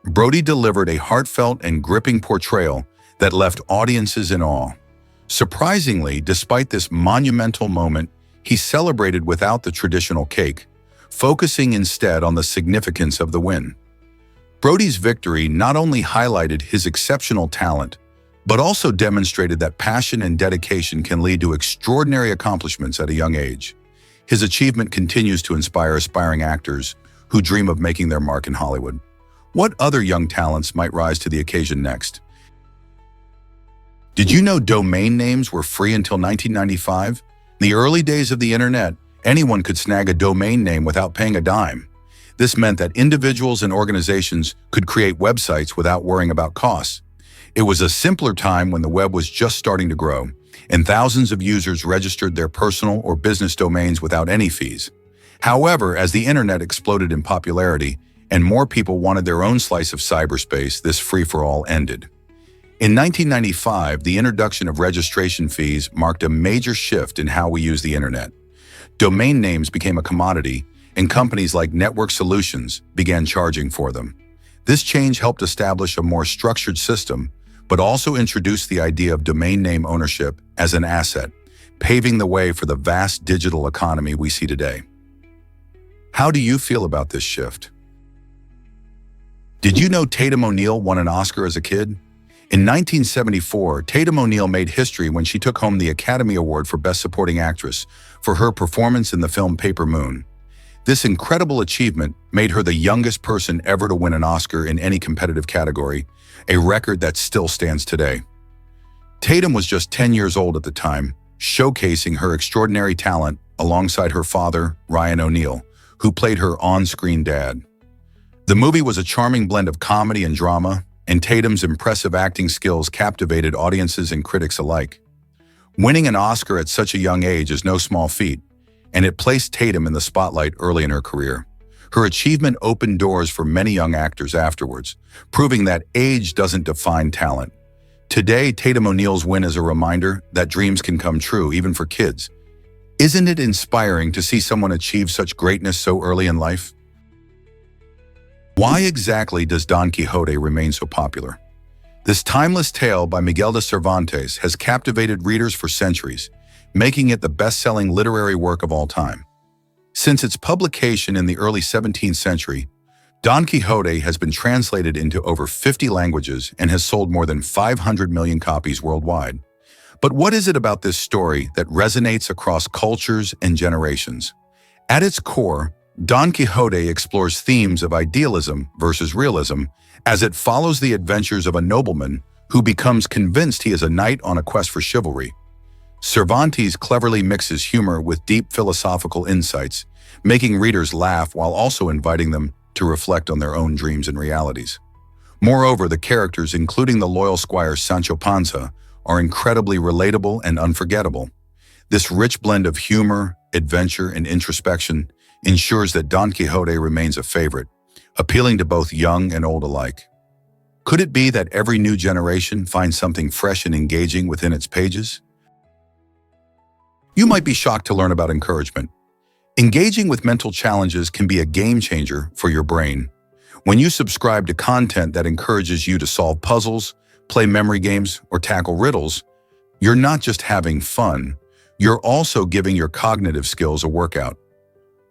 Brody delivered a heartfelt and gripping portrayal that left audiences in awe. Surprisingly, despite this monumental moment, he celebrated without the traditional cake, focusing instead on the significance of the win. Brody's victory not only highlighted his exceptional talent, but also demonstrated that passion and dedication can lead to extraordinary accomplishments at a young age. His achievement continues to inspire aspiring actors who dream of making their mark in Hollywood. What other young talents might rise to the occasion next? Did you know domain names were free until 1995? In the early days of the internet, anyone could snag a domain name without paying a dime. This meant that individuals and organizations could create websites without worrying about costs. It was a simpler time when the web was just starting to grow, and thousands of users registered their personal or business domains without any fees. However, as the internet exploded in popularity and more people wanted their own slice of cyberspace, this free-for-all ended. In 1995, the introduction of registration fees marked a major shift in how we use the internet. Domain names became a commodity, and companies like Network Solutions began charging for them. This change helped establish a more structured system, but also introduced the idea of domain name ownership as an asset, paving the way for the vast digital economy we see today. How do you feel about this shift? Did you know Tatum O'Neal won an Oscar as a kid? In 1974, Tatum O'Neal made history when she took home the Academy Award for Best Supporting Actress for her performance in the film Paper Moon. This incredible achievement made her the youngest person ever to win an Oscar in any competitive category, a record that still stands today. Tatum was just 10 years old at the time, showcasing her extraordinary talent alongside her father, Ryan O'Neal, who played her on-screen dad. The movie was a charming blend of comedy and drama, and Tatum's impressive acting skills captivated audiences and critics alike. Winning an Oscar at such a young age is no small feat, and it placed Tatum in the spotlight early in her career. Her achievement opened doors for many young actors afterwards, proving that age doesn't define talent. Today, Tatum O'Neal's win is a reminder that dreams can come true, even for kids. Isn't it inspiring to see someone achieve such greatness so early in life? Why exactly does Don Quixote remain so popular? This timeless tale by Miguel de Cervantes has captivated readers for centuries, making it the best-selling literary work of all time. Since its publication in the early 17th century, Don Quixote has been translated into over 50 languages and has sold more than 500 million copies worldwide. But what is it about this story that resonates across cultures and generations? At its core, Don Quixote explores themes of idealism versus realism as it follows the adventures of a nobleman who becomes convinced he is a knight on a quest for chivalry. Cervantes cleverly mixes humor with deep philosophical insights, making readers laugh while also inviting them to reflect on their own dreams and realities. Moreover, the characters, including the loyal squire Sancho Panza, are incredibly relatable and unforgettable. This rich blend of humor, adventure, and introspection ensures that Don Quixote remains a favorite, appealing to both young and old alike. Could it be that every new generation finds something fresh and engaging within its pages? You might be shocked to learn about encouragement. Engaging with mental challenges can be a game changer for your brain. When you subscribe to content that encourages you to solve puzzles, play memory games, or tackle riddles, you're not just having fun, you're also giving your cognitive skills a workout.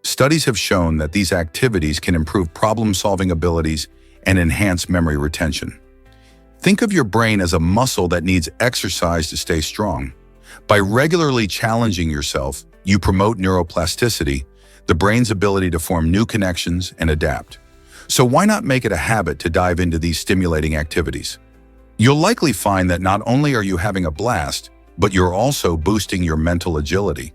Studies have shown that these activities can improve problem-solving abilities and enhance memory retention. Think of your brain as a muscle that needs exercise to stay strong. By regularly challenging yourself, you promote neuroplasticity, the brain's ability to form new connections and adapt. So why not make it a habit to dive into these stimulating activities? You'll likely find that not only are you having a blast, but you're also boosting your mental agility.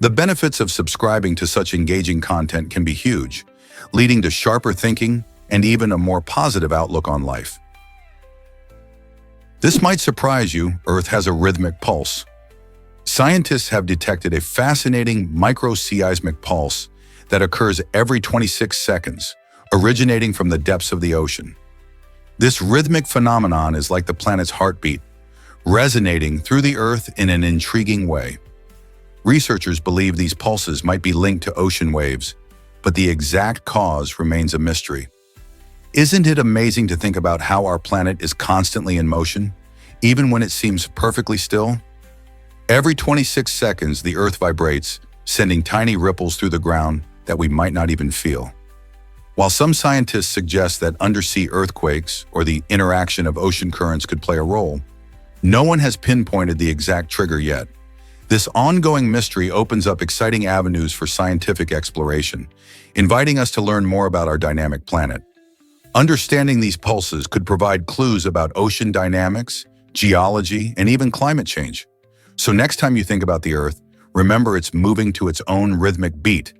The benefits of subscribing to such engaging content can be huge, leading to sharper thinking and even a more positive outlook on life. This might surprise you. Earth has a rhythmic pulse. Scientists have detected a fascinating microseismic pulse that occurs every 26 seconds, originating from the depths of the ocean. This rhythmic phenomenon is like the planet's heartbeat, resonating through the Earth in an intriguing way. Researchers believe these pulses might be linked to ocean waves, but the exact cause remains a mystery. Isn't it amazing to think about how our planet is constantly in motion, even when it seems perfectly still? Every 26 seconds, the Earth vibrates, sending tiny ripples through the ground that we might not even feel. While some scientists suggest that undersea earthquakes or the interaction of ocean currents could play a role, no one has pinpointed the exact trigger yet. This ongoing mystery opens up exciting avenues for scientific exploration, inviting us to learn more about our dynamic planet. Understanding these pulses could provide clues about ocean dynamics, geology, and even climate change. So next time you think about the Earth, remember it's moving to its own rhythmic beat.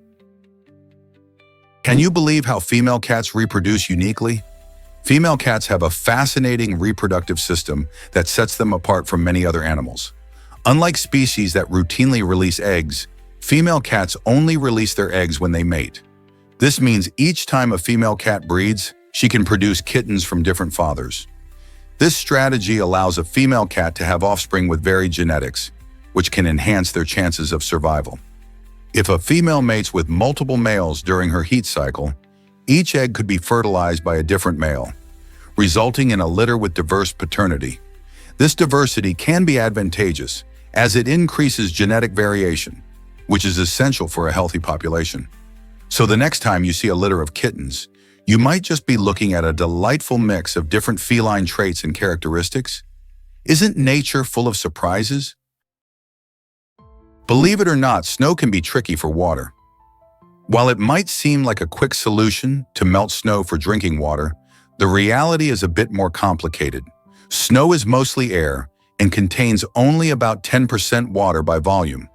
Can you believe how female cats reproduce uniquely? Female cats have a fascinating reproductive system that sets them apart from many other animals. Unlike species that routinely release eggs, female cats only release their eggs when they mate. This means each time a female cat breeds, she can produce kittens from different fathers. This strategy allows a female cat to have offspring with varied genetics, which can enhance their chances of survival. If a female mates with multiple males during her heat cycle, each egg could be fertilized by a different male, resulting in a litter with diverse paternity. This diversity can be advantageous as it increases genetic variation, which is essential for a healthy population. So the next time you see a litter of kittens, you might just be looking at a delightful mix of different feline traits and characteristics. Isn't nature full of surprises? Believe it or not, snow can be tricky for water. While it might seem like a quick solution to melt snow for drinking water, the reality is a bit more complicated. Snow is mostly air and contains only about 10% water by volume.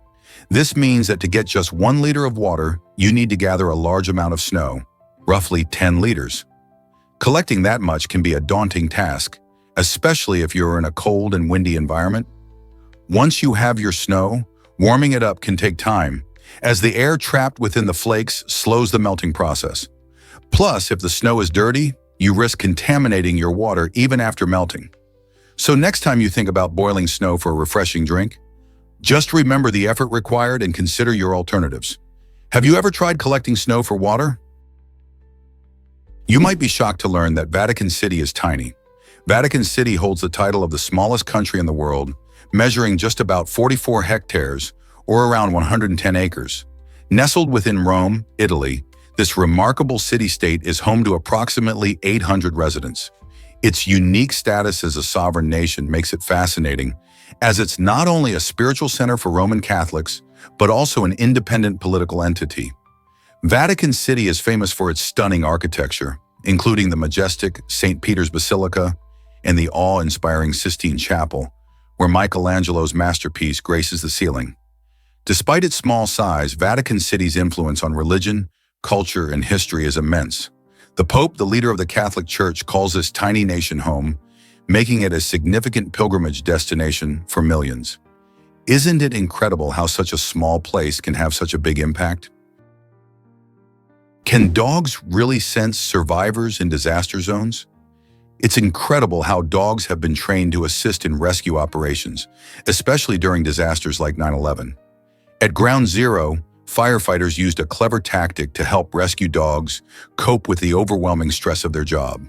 This means that to get just 1 liter of water, you need to gather a large amount of snow, roughly 10 liters. Collecting that much can be a daunting task, especially if you're in a cold and windy environment. Once you have your snow, warming it up can take time, as the air trapped within the flakes slows the melting process. Plus, if the snow is dirty, you risk contaminating your water even after melting. So next time you think about boiling snow for a refreshing drink, just remember the effort required and consider your alternatives. Have you ever tried collecting snow for water? You might be shocked to learn that Vatican City is tiny. Vatican City holds the title of the smallest country in the world, measuring just about 44 hectares, or around 110 acres. Nestled within Rome, Italy, this remarkable city-state is home to approximately 800 residents. Its unique status as a sovereign nation makes it fascinating, as it's not only a spiritual center for Roman Catholics, but also an independent political entity. Vatican City is famous for its stunning architecture, including the majestic St. Peter's Basilica and the awe-inspiring Sistine Chapel, where Michelangelo's masterpiece graces the ceiling. Despite its small size, Vatican City's influence on religion, culture, and history is immense. The Pope, the leader of the Catholic Church, calls this tiny nation home, making it a significant pilgrimage destination for millions. Isn't it incredible how such a small place can have such a big impact? Can dogs really sense survivors in disaster zones? It's incredible how dogs have been trained to assist in rescue operations, especially during disasters like 9/11. At Ground Zero, firefighters used a clever tactic to help rescue dogs cope with the overwhelming stress of their job.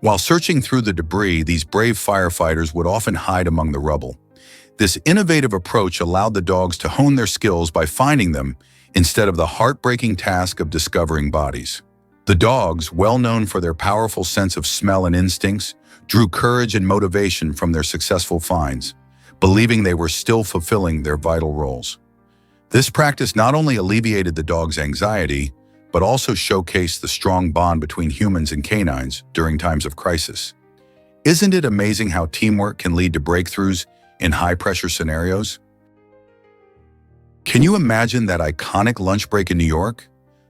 While searching through the debris, these brave firefighters would often hide among the rubble. This innovative approach allowed the dogs to hone their skills by finding them instead of the heartbreaking task of discovering bodies. The dogs, well known for their powerful sense of smell and instincts, drew courage and motivation from their successful finds, believing they were still fulfilling their vital roles. This practice not only alleviated the dog's anxiety, but also showcased the strong bond between humans and canines during times of crisis. Isn't it amazing how teamwork can lead to breakthroughs in high-pressure scenarios? Can you imagine that iconic lunch break in New York?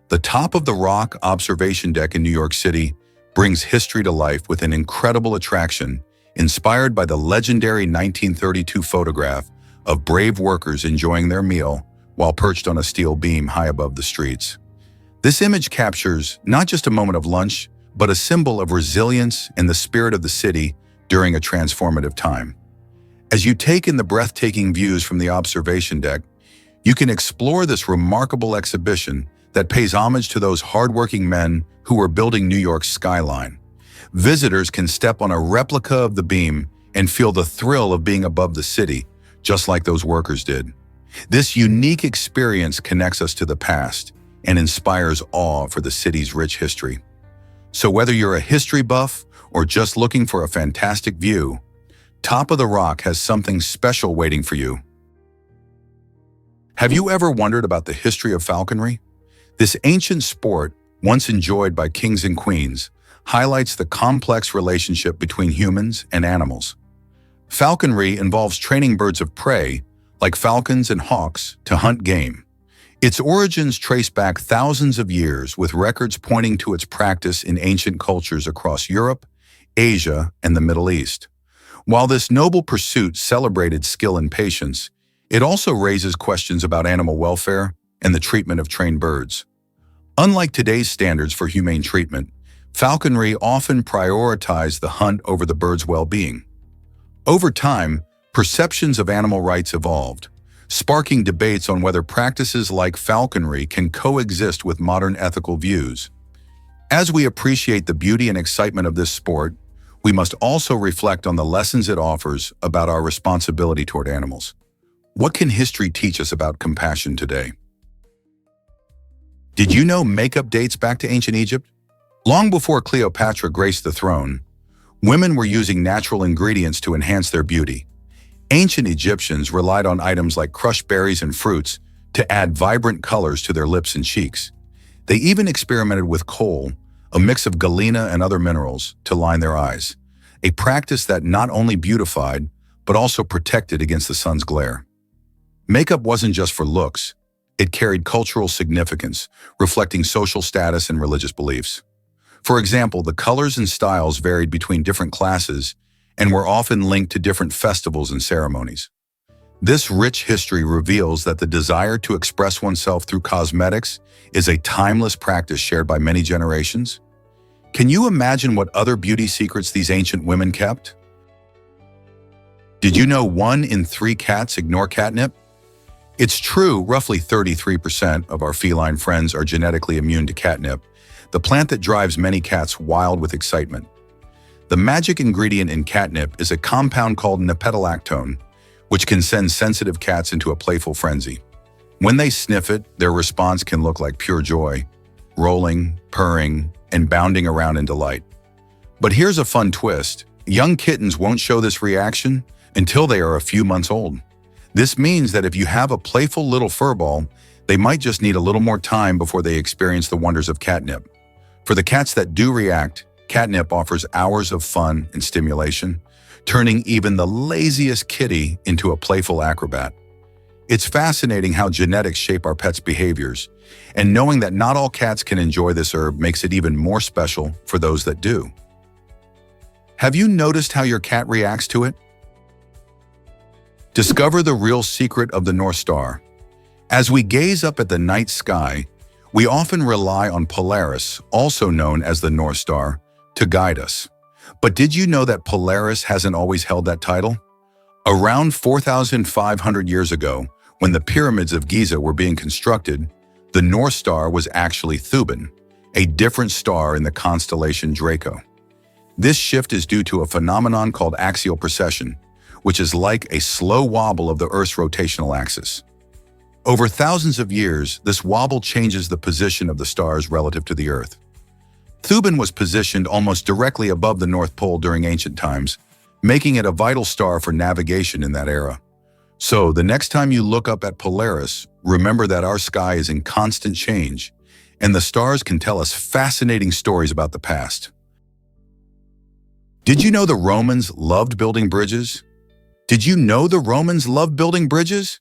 The Top of the Rock observation deck in New York City brings history to life with an incredible attraction inspired by the legendary 1932 photograph of brave workers enjoying their meal while perched on a steel beam high above the streets. This image captures not just a moment of lunch, but a symbol of resilience and the spirit of the city during a transformative time. As you take in the breathtaking views from the observation deck, you can explore this remarkable exhibition that pays homage to those hardworking men who were building New York's skyline. Visitors can step on a replica of the beam and feel the thrill of being above the city, just like those workers did. This unique experience connects us to the past and inspires awe for the city's rich history. So whether you're a history buff or just looking for a fantastic view, Top of the Rock has something special waiting for you. Have you ever wondered about the history of falconry? This ancient sport, once enjoyed by kings and queens, highlights the complex relationship between humans and animals. Falconry involves training birds of prey, like falcons and hawks, to hunt game. Its origins trace back thousands of years, with records pointing to its practice in ancient cultures across Europe, Asia, and the Middle East. While this noble pursuit celebrated skill and patience, it also raises questions about animal welfare and the treatment of trained birds. Unlike today's standards for humane treatment, falconry often prioritized the hunt over the bird's well-being. Over time, perceptions of animal rights evolved, sparking debates on whether practices like falconry can coexist with modern ethical views. As we appreciate the beauty and excitement of this sport, we must also reflect on the lessons it offers about our responsibility toward animals. What can history teach us about compassion today? Did you know makeup dates back to ancient Egypt? Long before Cleopatra graced the throne, women were using natural ingredients to enhance their beauty. Ancient Egyptians relied on items like crushed berries and fruits to add vibrant colors to their lips and cheeks. They even experimented with kohl, a mix of galena and other minerals, to line their eyes, a practice that not only beautified, but also protected against the sun's glare. Makeup wasn't just for looks. It carried cultural significance, reflecting social status and religious beliefs. For example, the colors and styles varied between different classes and were often linked to different festivals and ceremonies. This rich history reveals that the desire to express oneself through cosmetics is a timeless practice shared by many generations. Can you imagine what other beauty secrets these ancient women kept? Did you know 1 in 3 cats ignore catnip? It's true, roughly 33% of our feline friends are genetically immune to catnip, the plant that drives many cats wild with excitement. The magic ingredient in catnip is a compound called nipetolactone, which can send sensitive cats into a playful frenzy. When they sniff it, their response can look like pure joy, rolling, purring, and bounding around in delight. But here's a fun twist. Young kittens won't show this reaction until they are a few months old. This means that if you have a playful little furball, they might just need a little more time before they experience the wonders of catnip. For the cats that do react, catnip offers hours of fun and stimulation, turning even the laziest kitty into a playful acrobat. It's fascinating how genetics shape our pets' behaviors, and knowing that not all cats can enjoy this herb makes it even more special for those that do. Have you noticed how your cat reacts to it? Discover the real secret of the North Star. As we gaze up at the night sky, we often rely on Polaris, also known as the North Star, to guide us. But did you know that Polaris hasn't always held that title? Around 4,500 years ago, when the pyramids of Giza were being constructed, the North Star was actually Thuban, a different star in the constellation Draco. This shift is due to a phenomenon called axial precession, which is like a slow wobble of the Earth's rotational axis. Over thousands of years, this wobble changes the position of the stars relative to the Earth. Thuban was positioned almost directly above the North Pole during ancient times, making it a vital star for navigation in that era. So, the next time you look up at Polaris, remember that our sky is in constant change, and the stars can tell us fascinating stories about the past. Did you know the Romans loved building bridges? Did you know the Romans loved building bridges?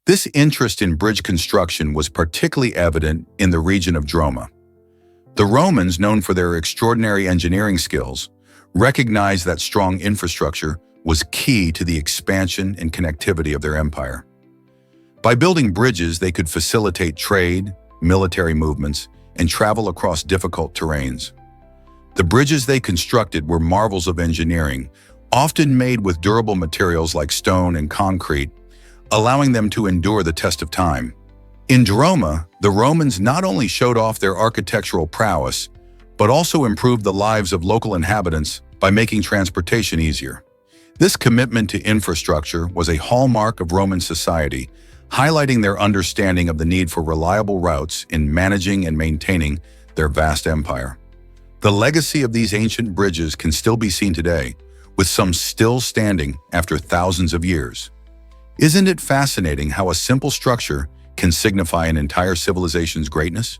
This interest in bridge construction was particularly evident in the region of Droma. The Romans, known for their extraordinary engineering skills, recognized that strong infrastructure was key to the expansion and connectivity of their empire. By building bridges, they could facilitate trade, military movements, and travel across difficult terrains. The bridges they constructed were marvels of engineering, often made with durable materials like stone and concrete, allowing them to endure the test of time. In Droma, the Romans not only showed off their architectural prowess, but also improved the lives of local inhabitants by making transportation easier. This commitment to infrastructure was a hallmark of Roman society, highlighting their understanding of the need for reliable routes in managing and maintaining their vast empire. The legacy of these ancient bridges can still be seen today, with some still standing after thousands of years. Isn't it fascinating how a simple structure can signify an entire civilization's greatness?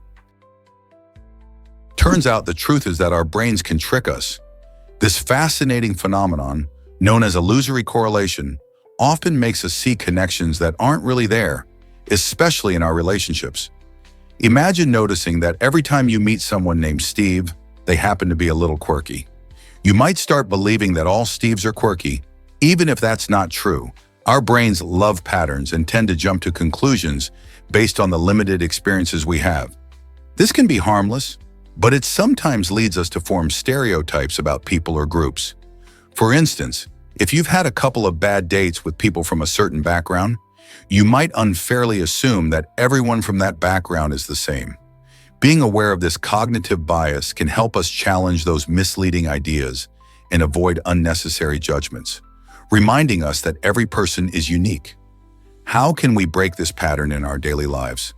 Turns out the truth is that our brains can trick us. This fascinating phenomenon, known as illusory correlation, often makes us see connections that aren't really there, especially in our relationships. Imagine noticing that every time you meet someone named Steve, they happen to be a little quirky. You might start believing that all Steves are quirky, even if that's not true. Our brains love patterns and tend to jump to conclusions based on the limited experiences we have. This can be harmless, but it sometimes leads us to form stereotypes about people or groups. For instance, if you've had a couple of bad dates with people from a certain background, you might unfairly assume that everyone from that background is the same. Being aware of this cognitive bias can help us challenge those misleading ideas and avoid unnecessary judgments, reminding us that every person is unique. How can we break this pattern in our daily lives?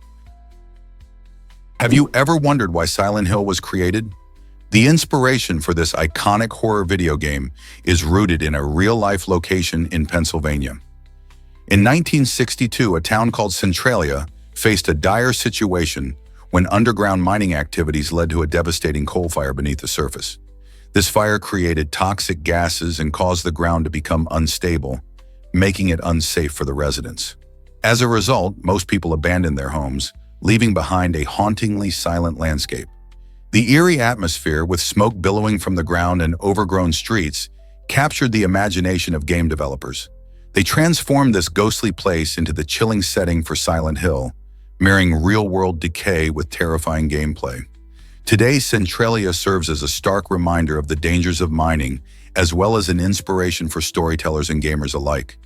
Have you ever wondered why Silent Hill was created? The inspiration for this iconic horror video game is rooted in a real-life location in Pennsylvania. In 1962, a town called Centralia faced a dire situation when underground mining activities led to a devastating coal fire beneath the surface. This fire created toxic gases and caused the ground to become unstable, making it unsafe for the residents. As a result, most people abandoned their homes, leaving behind a hauntingly silent landscape. The eerie atmosphere, with smoke billowing from the ground and overgrown streets, captured the imagination of game developers. They transformed this ghostly place into the chilling setting for Silent Hill, mirroring real-world decay with terrifying gameplay. Today, Centralia serves as a stark reminder of the dangers of mining, as well as an inspiration for storytellers and gamers alike.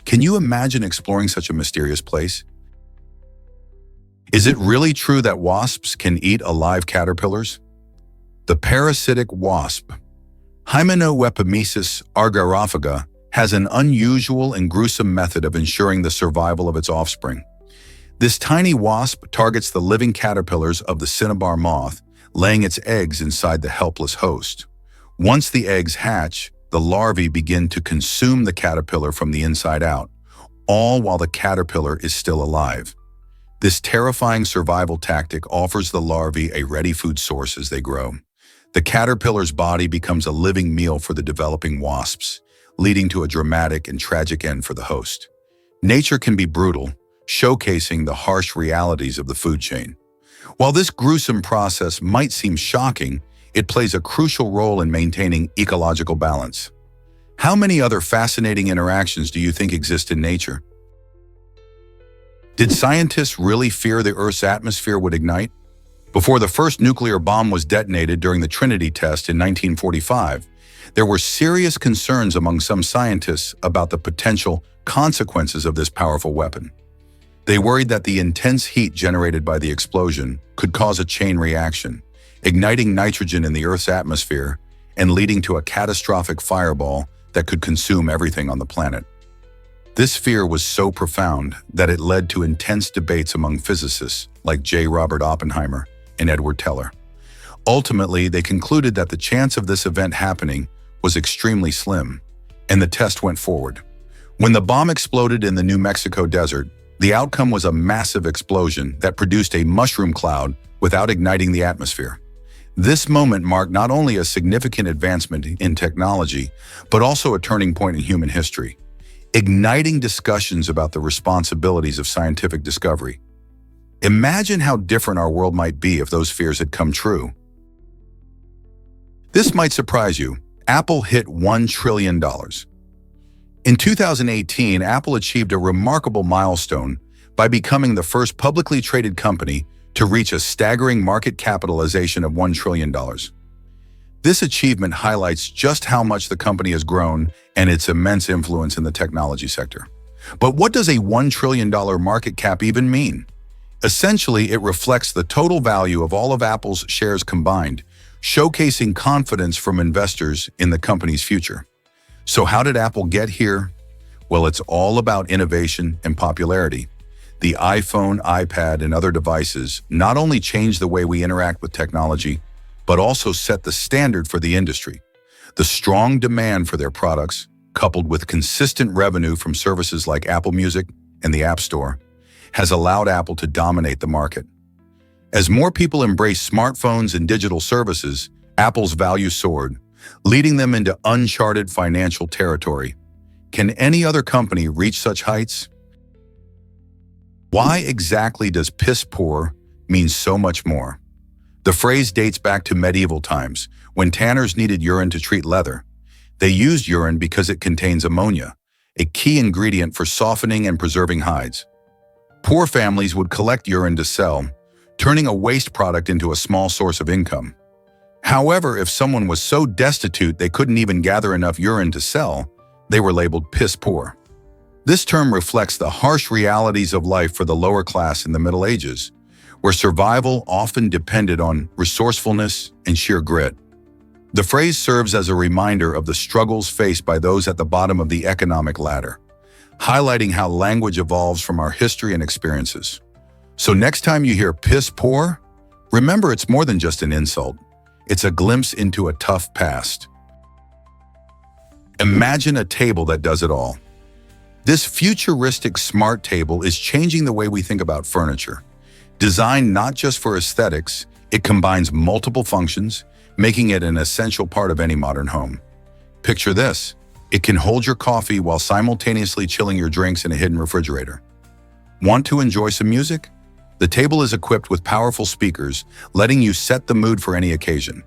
Can you imagine exploring such a mysterious place? Is it really true that wasps can eat alive caterpillars? The parasitic wasp, Hymenowepimyces argyrophaga, has an unusual and gruesome method of ensuring the survival of its offspring. This tiny wasp targets the living caterpillars of the cinnabar moth, laying its eggs inside the helpless host. Once the eggs hatch, the larvae begin to consume the caterpillar from the inside out, all while the caterpillar is still alive. This terrifying survival tactic offers the larvae a ready food source as they grow. The caterpillar's body becomes a living meal for the developing wasps, leading to a dramatic and tragic end for the host. Nature can be brutal, showcasing the harsh realities of the food chain. While this gruesome process might seem shocking, it plays a crucial role in maintaining ecological balance. How many other fascinating interactions do you think exist in nature? Did scientists really fear the Earth's atmosphere would ignite? Before the first nuclear bomb was detonated during the Trinity test in 1945, there were serious concerns among some scientists about the potential consequences of this powerful weapon. They worried that the intense heat generated by the explosion could cause a chain reaction, igniting nitrogen in the Earth's atmosphere and leading to a catastrophic fireball that could consume everything on the planet. This fear was so profound that it led to intense debates among physicists like J. Robert Oppenheimer and Edward Teller. Ultimately, they concluded that the chance of this event happening was extremely slim, and the test went forward. When the bomb exploded in the New Mexico desert, the outcome was a massive explosion that produced a mushroom cloud without igniting the atmosphere. This moment marked not only a significant advancement in technology, but also a turning point in human history, igniting discussions about the responsibilities of scientific discovery. Imagine how different our world might be if those fears had come true. This might surprise you. Apple hit $1 trillion. In 2018, Apple achieved a remarkable milestone by becoming the first publicly traded company to reach a staggering market capitalization of $1 trillion. This achievement highlights just how much the company has grown and its immense influence in the technology sector. But what does a $1 trillion market cap even mean? Essentially, it reflects the total value of all of Apple's shares combined, showcasing confidence from investors in the company's future. So how did Apple get here? Well, it's all about innovation and popularity. The iPhone, iPad, and other devices not only changed the way we interact with technology, but also set the standard for the industry. The strong demand for their products, coupled with consistent revenue from services like Apple Music and the App Store, has allowed Apple to dominate the market. As more people embrace smartphones and digital services, Apple's value soared, leading them into uncharted financial territory. Can any other company reach such heights? Why exactly does piss poor mean so much more? The phrase dates back to medieval times, when tanners needed urine to treat leather. They used urine because it contains ammonia, a key ingredient for softening and preserving hides. Poor families would collect urine to sell, turning a waste product into a small source of income. However, if someone was so destitute they couldn't even gather enough urine to sell, they were labeled piss poor. This term reflects the harsh realities of life for the lower class in the Middle Ages, where survival often depended on resourcefulness and sheer grit. The phrase serves as a reminder of the struggles faced by those at the bottom of the economic ladder, highlighting how language evolves from our history and experiences. So next time you hear piss poor, remember it's more than just an insult. It's a glimpse into a tough past. Imagine a table that does it all. This futuristic smart table is changing the way we think about furniture. Designed not just for aesthetics, it combines multiple functions, making it an essential part of any modern home. Picture this. It can hold your coffee while simultaneously chilling your drinks in a hidden refrigerator. Want to enjoy some music? The table is equipped with powerful speakers, letting you set the mood for any occasion.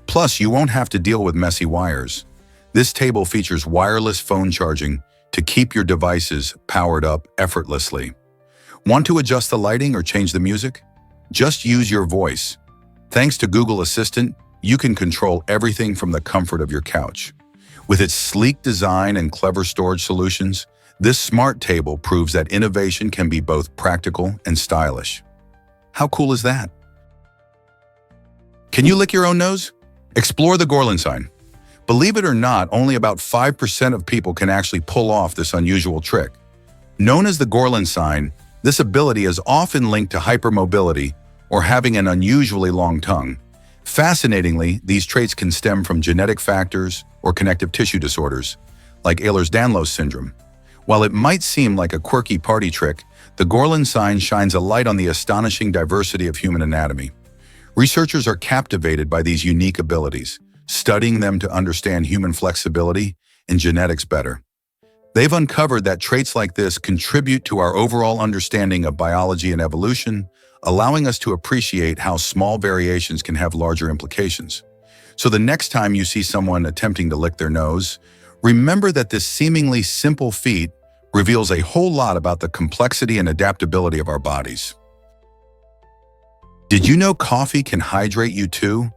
Plus, you won't have to deal with messy wires. This table features wireless phone charging to keep your devices powered up effortlessly. Want to adjust the lighting or change the music? Just use your voice. Thanks to Google Assistant, you can control everything from the comfort of your couch. With its sleek design and clever storage solutions, this smart table proves that innovation can be both practical and stylish. How cool is that? Can you lick your own nose? Explore the Gorlin sign. Believe it or not, only about 5% of people can actually pull off this unusual trick. Known as the Gorlin sign, this ability is often linked to hypermobility or having an unusually long tongue. Fascinatingly, these traits can stem from genetic factors or connective tissue disorders, like Ehlers-Danlos syndrome. While it might seem like a quirky party trick, the Gorlin sign shines a light on the astonishing diversity of human anatomy. Researchers are captivated by these unique abilities, studying them to understand human flexibility and genetics better. They've uncovered that traits like this contribute to our overall understanding of biology and evolution, allowing us to appreciate how small variations can have larger implications. So the next time you see someone attempting to lick their nose, remember that this seemingly simple feat reveals a whole lot about the complexity and adaptability of our bodies. Did you know coffee can hydrate you too?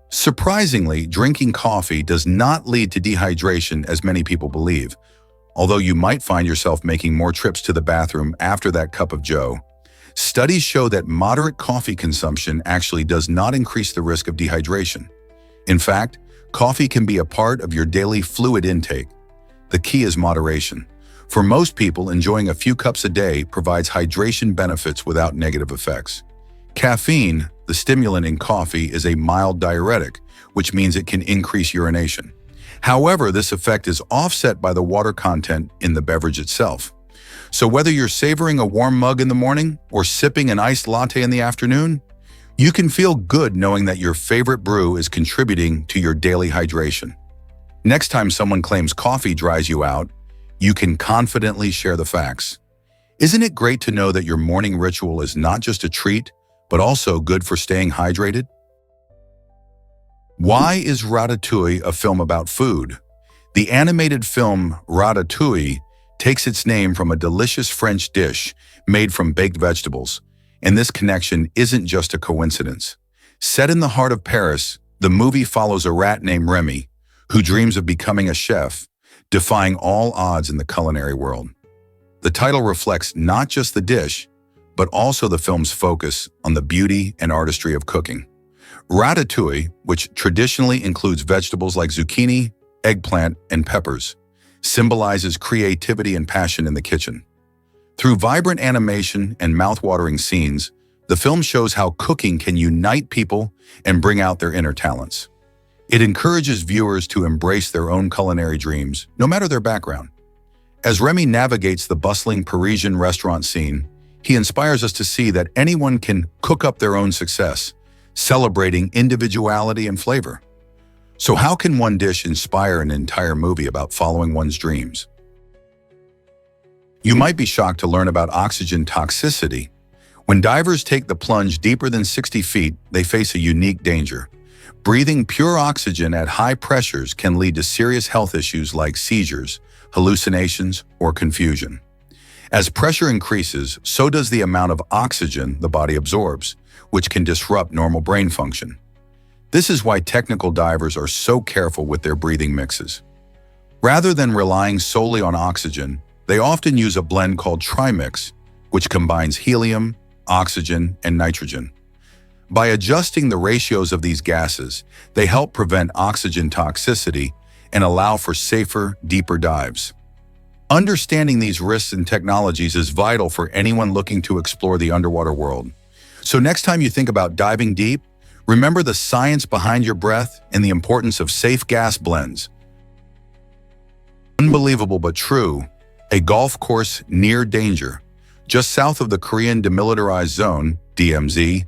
Surprisingly, drinking coffee does not lead to dehydration as many people believe, although you might find yourself making more trips to the bathroom after that cup of joe. Studies show that moderate coffee consumption actually does not increase the risk of dehydration. In fact, coffee can be a part of your daily fluid intake. The key is moderation. For most people, enjoying a few cups a day provides hydration benefits without negative effects. Caffeine, the stimulant in coffee, is a mild diuretic, which means it can increase urination. However, this effect is offset by the water content in the beverage itself. So whether you're savoring a warm mug in the morning or sipping an iced latte in the afternoon, you can feel good knowing that your favorite brew is contributing to your daily hydration. Next time someone claims coffee dries you out, you can confidently share the facts. Isn't it great to know that your morning ritual is not just a treat, but also good for staying hydrated? Why is Ratatouille a film about food? The animated film Ratatouille takes its name from a delicious French dish made from baked vegetables, and this connection isn't just a coincidence. Set in the heart of Paris, the movie follows a rat named Remy, who dreams of becoming a chef, defying all odds in the culinary world. The title reflects not just the dish, but also the film's focus on the beauty and artistry of cooking. Ratatouille, which traditionally includes vegetables like zucchini, eggplant, and peppers, symbolizes creativity and passion in the kitchen. Through vibrant animation and mouth-watering scenes, the film shows how cooking can unite people and bring out their inner talents. It encourages viewers to embrace their own culinary dreams, no matter their background. As Remy navigates the bustling Parisian restaurant scene, he inspires us to see that anyone can cook up their own success, celebrating individuality and flavor. So how can one dish inspire an entire movie about following one's dreams? You might be shocked to learn about oxygen toxicity. When divers take the plunge deeper than 60 feet, they face a unique danger. Breathing pure oxygen at high pressures can lead to serious health issues like seizures, hallucinations, or confusion. As pressure increases, so does the amount of oxygen the body absorbs, which can disrupt normal brain function. This is why technical divers are so careful with their breathing mixes. Rather than relying solely on oxygen, they often use a blend called trimix, which combines helium, oxygen, and nitrogen. By adjusting the ratios of these gases, they help prevent oxygen toxicity and allow for safer, deeper dives. Understanding these risks and technologies is vital for anyone looking to explore the underwater world. So next time you think about diving deep, remember the science behind your breath and the importance of safe gas blends. Unbelievable but true, a golf course near danger. Just south of the Korean Demilitarized Zone, DMZ,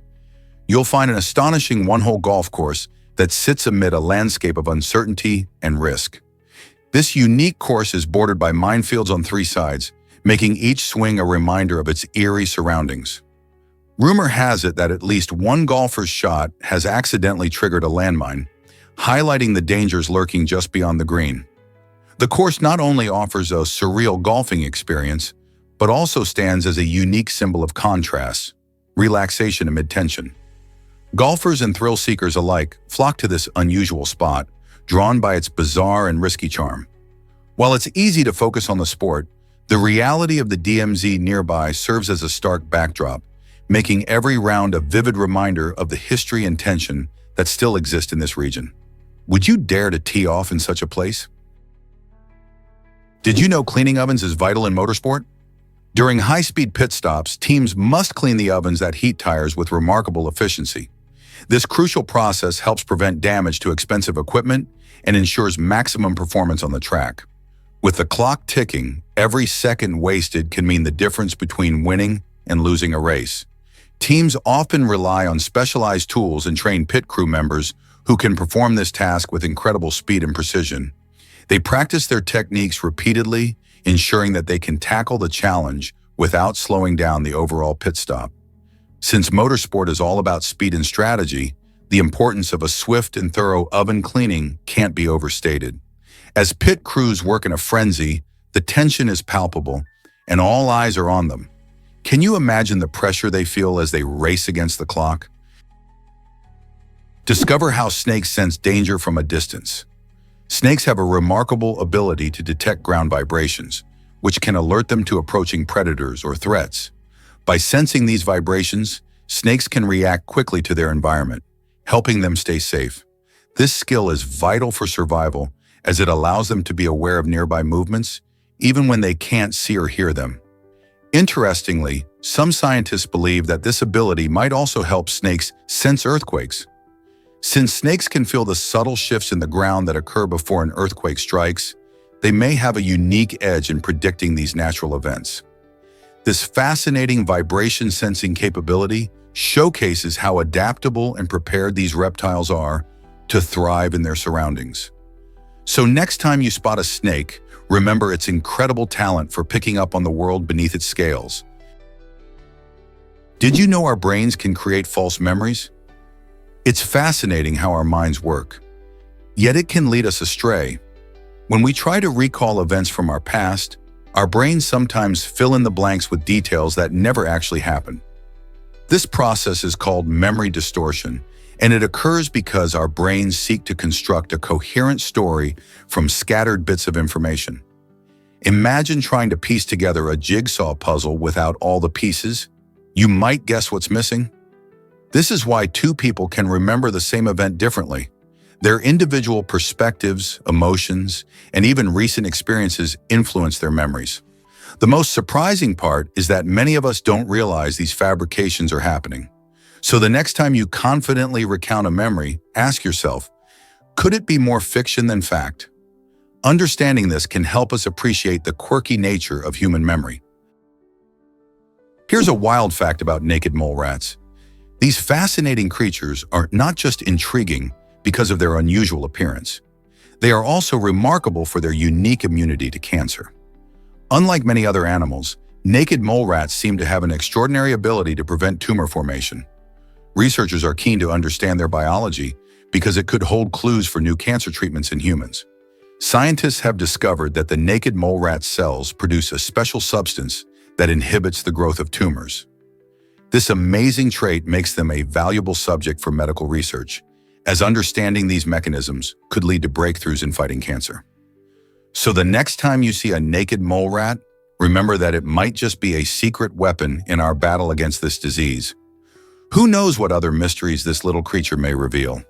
you'll find an astonishing one-hole golf course that sits amid a landscape of uncertainty and risk. This unique course is bordered by minefields on three sides, making each swing a reminder of its eerie surroundings. Rumor has it that at least one golfer's shot has accidentally triggered a landmine, highlighting the dangers lurking just beyond the green. The course not only offers a surreal golfing experience, but also stands as a unique symbol of contrast, relaxation amid tension. Golfers and thrill seekers alike flock to this unusual spot, drawn by its bizarre and risky charm. While it's easy to focus on the sport, the reality of the DMZ nearby serves as a stark backdrop, making every round a vivid reminder of the history and tension that still exist in this region. Would you dare to tee off in such a place? Did you know cleaning ovens is vital in motorsport? During high-speed pit stops, teams must clean the ovens that heat tires with remarkable efficiency. This crucial process helps prevent damage to expensive equipment and ensures maximum performance on the track. With the clock ticking, every second wasted can mean the difference between winning and losing a race. Teams often rely on specialized tools and trained pit crew members who can perform this task with incredible speed and precision. They practice their techniques repeatedly, ensuring that they can tackle the challenge without slowing down the overall pit stop. Since motorsport is all about speed and strategy, the importance of a swift and thorough oven cleaning can't be overstated. As pit crews work in a frenzy, the tension is palpable, and all eyes are on them. Can you imagine the pressure they feel as they race against the clock? Discover how snakes sense danger from a distance. Snakes have a remarkable ability to detect ground vibrations, which can alert them to approaching predators or threats. By sensing these vibrations, snakes can react quickly to their environment, helping them stay safe. This skill is vital for survival, as it allows them to be aware of nearby movements, even when they can't see or hear them. Interestingly, some scientists believe that this ability might also help snakes sense earthquakes. Since snakes can feel the subtle shifts in the ground that occur before an earthquake strikes, they may have a unique edge in predicting these natural events. This fascinating vibration sensing capability showcases how adaptable and prepared these reptiles are to thrive in their surroundings. So next time you spot a snake, remember its incredible talent for picking up on the world beneath its scales. Did you know our brains can create false memories? It's fascinating how our minds work, yet it can lead us astray. When we try to recall events from our past, our brains sometimes fill in the blanks with details that never actually happened. This process is called memory distortion, and it occurs because our brains seek to construct a coherent story from scattered bits of information. Imagine trying to piece together a jigsaw puzzle without all the pieces. You might guess what's missing. This is why two people can remember the same event differently. Their individual perspectives, emotions, and even recent experiences influence their memories. The most surprising part is that many of us don't realize these fabrications are happening. So the next time you confidently recount a memory, ask yourself, could it be more fiction than fact? Understanding this can help us appreciate the quirky nature of human memory. Here's a wild fact about naked mole rats. These fascinating creatures are not just intriguing because of their unusual appearance. They are also remarkable for their unique immunity to cancer. Unlike many other animals, naked mole rats seem to have an extraordinary ability to prevent tumor formation. Researchers are keen to understand their biology because it could hold clues for new cancer treatments in humans. Scientists have discovered that the naked mole rat cells produce a special substance that inhibits the growth of tumors. This amazing trait makes them a valuable subject for medical research, as understanding these mechanisms could lead to breakthroughs in fighting cancer. So the next time you see a naked mole rat, remember that it might just be a secret weapon in our battle against this disease. Who knows what other mysteries this little creature may reveal?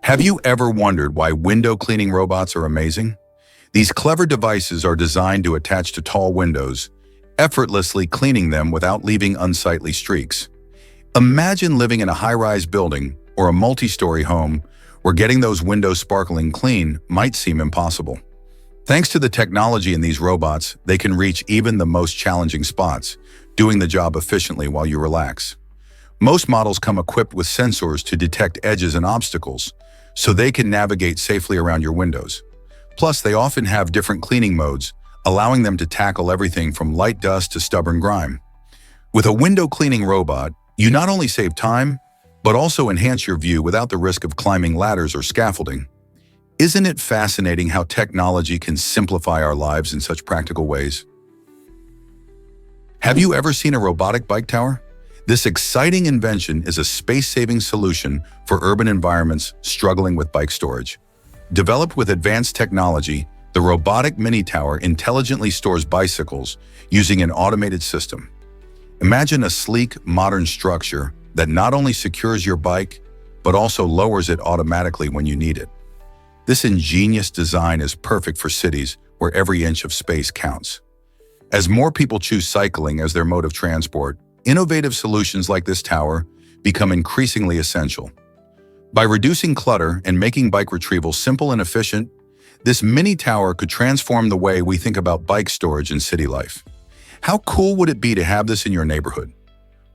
Have you ever wondered why window cleaning robots are amazing? These clever devices are designed to attach to tall windows, effortlessly cleaning them without leaving unsightly streaks. Imagine living in a high-rise building or a multi-story home where getting those windows sparkling clean might seem impossible. Thanks to the technology in these robots, they can reach even the most challenging spots, doing the job efficiently while you relax. Most models come equipped with sensors to detect edges and obstacles, so they can navigate safely around your windows. Plus, they often have different cleaning modes, allowing them to tackle everything from light dust to stubborn grime. With a window cleaning robot, you not only save time, but also enhance your view without the risk of climbing ladders or scaffolding. Isn't it fascinating how technology can simplify our lives in such practical ways? Have you ever seen a robotic bike tower? This exciting invention is a space-saving solution for urban environments struggling with bike storage. Developed with advanced technology, the robotic mini tower intelligently stores bicycles using an automated system. Imagine a sleek, modern structure that not only secures your bike, but also lowers it automatically when you need it. This ingenious design is perfect for cities where every inch of space counts. As more people choose cycling as their mode of transport, innovative solutions like this tower become increasingly essential. By reducing clutter and making bike retrieval simple and efficient, this mini tower could transform the way we think about bike storage in city life. How cool would it be to have this in your neighborhood?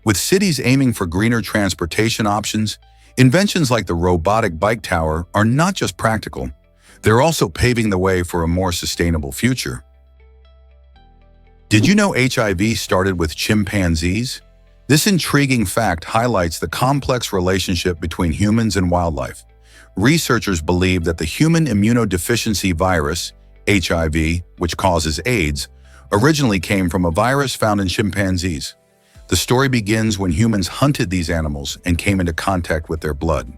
With cities aiming for greener transportation options, inventions like the robotic bike tower are not just practical, they're also paving the way for a more sustainable future. Did you know HIV started with chimpanzees? This intriguing fact highlights the complex relationship between humans and wildlife. Researchers believe that the human immunodeficiency virus, HIV, which causes AIDS, originally came from a virus found in chimpanzees. The story begins when humans hunted these animals and came into contact with their blood.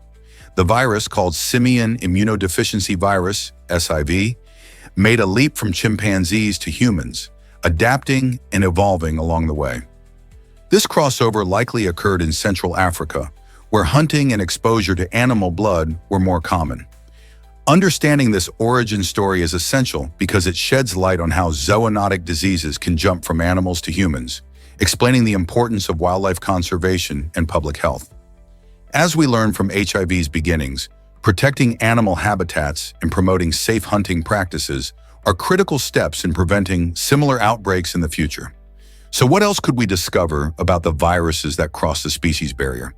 The virus, called simian immunodeficiency virus, SIV, made a leap from chimpanzees to humans, adapting and evolving along the way. This crossover likely occurred in Central Africa, where hunting and exposure to animal blood were more common. Understanding this origin story is essential because it sheds light on how zoonotic diseases can jump from animals to humans, explaining the importance of wildlife conservation and public health. As we learn from HIV's beginnings, protecting animal habitats and promoting safe hunting practices are critical steps in preventing similar outbreaks in the future. So what else could we discover about the viruses that cross the species barrier?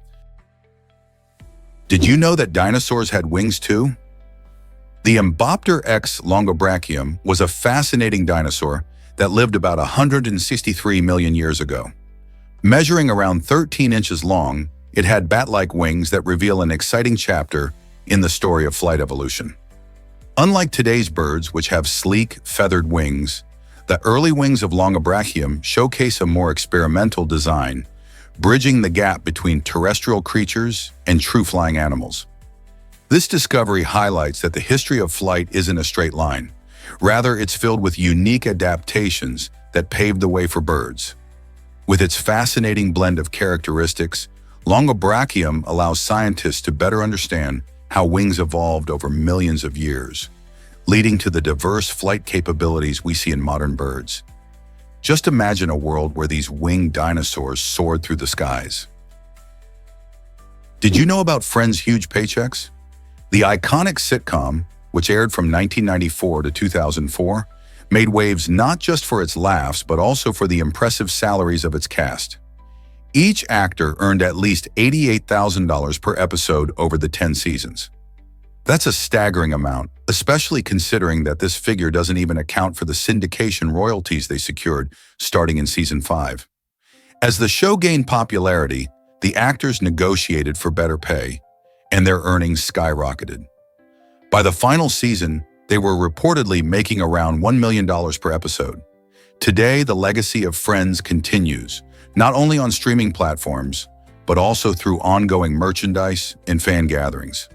Did you know that dinosaurs had wings too? The Embopter X longobrachium was a fascinating dinosaur that lived about 163 million years ago. Measuring around 13 inches long, it had bat-like wings that reveal an exciting chapter in the story of flight evolution. Unlike today's birds, which have sleek, feathered wings, the early wings of longobrachium showcase a more experimental design, bridging the gap between terrestrial creatures and true flying animals. This discovery highlights that the history of flight isn't a straight line. Rather, it's filled with unique adaptations that paved the way for birds. With its fascinating blend of characteristics, longobrachium allows scientists to better understand how wings evolved over millions of years, leading to the diverse flight capabilities we see in modern birds. Just imagine a world where these winged dinosaurs soared through the skies. Did you know about Friends' huge paychecks? The iconic sitcom, which aired from 1994 to 2004, made waves not just for its laughs but also for the impressive salaries of its cast. Each actor earned at least $88,000 per episode over the 10 seasons. That's a staggering amount, especially considering that this figure doesn't even account for the syndication royalties they secured starting in season 5. As the show gained popularity, the actors negotiated for better pay, and their earnings skyrocketed. By the final season, they were reportedly making around $1 million per episode. Today, the legacy of Friends continues, not only on streaming platforms, but also through ongoing merchandise and fan gatherings.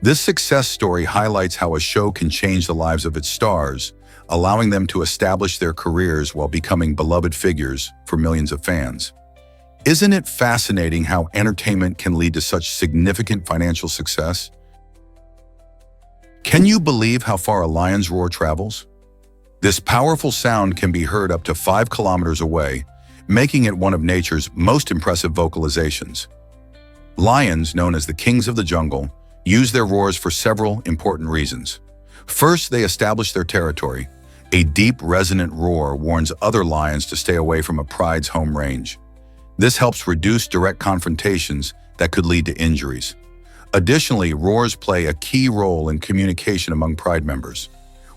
This success story highlights how a show can change the lives of its stars, allowing them to establish their careers while becoming beloved figures for millions of fans. Isn't it fascinating how entertainment can lead to such significant financial success? Can you believe how far a lion's roar travels? This powerful sound can be heard up to 5 kilometers away, making it one of nature's most impressive vocalizations. Lions, known as the kings of the jungle, use their roars for several important reasons. First, they establish their territory. A deep, resonant roar warns other lions to stay away from a pride's home range. This helps reduce direct confrontations that could lead to injuries. Additionally, roars play a key role in communication among pride members.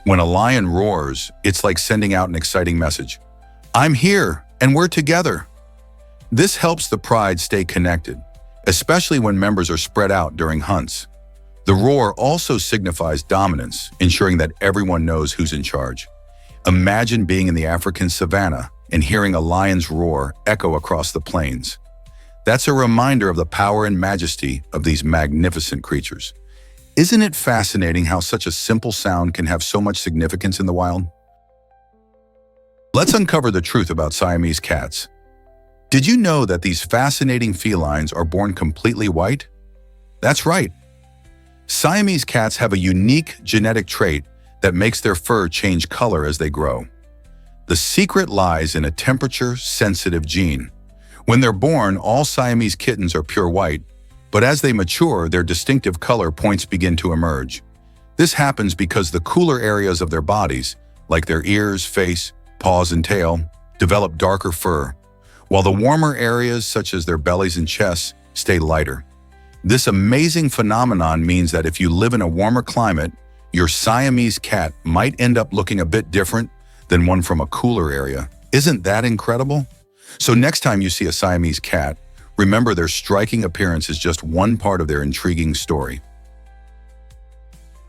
When a lion roars, it's like sending out an exciting message. I'm here, and we're together. This helps the pride stay connected, especially when members are spread out during hunts. The roar also signifies dominance, ensuring that everyone knows who's in charge. Imagine being in the African savanna and hearing a lion's roar echo across the plains. That's a reminder of the power and majesty of these magnificent creatures. Isn't it fascinating how such a simple sound can have so much significance in the wild? Let's uncover the truth about Siamese cats. Did you know that these fascinating felines are born completely white? That's right. Siamese cats have a unique genetic trait that makes their fur change color as they grow. The secret lies in a temperature-sensitive gene. When they're born, all Siamese kittens are pure white, but as they mature, their distinctive color points begin to emerge. This happens because the cooler areas of their bodies, like their ears, face, paws, and tail, develop darker fur, while the warmer areas, such as their bellies and chests, stay lighter. This amazing phenomenon means that if you live in a warmer climate, your Siamese cat might end up looking a bit different than one from a cooler area. Isn't that incredible? So next time you see a Siamese cat, remember their striking appearance is just one part of their intriguing story.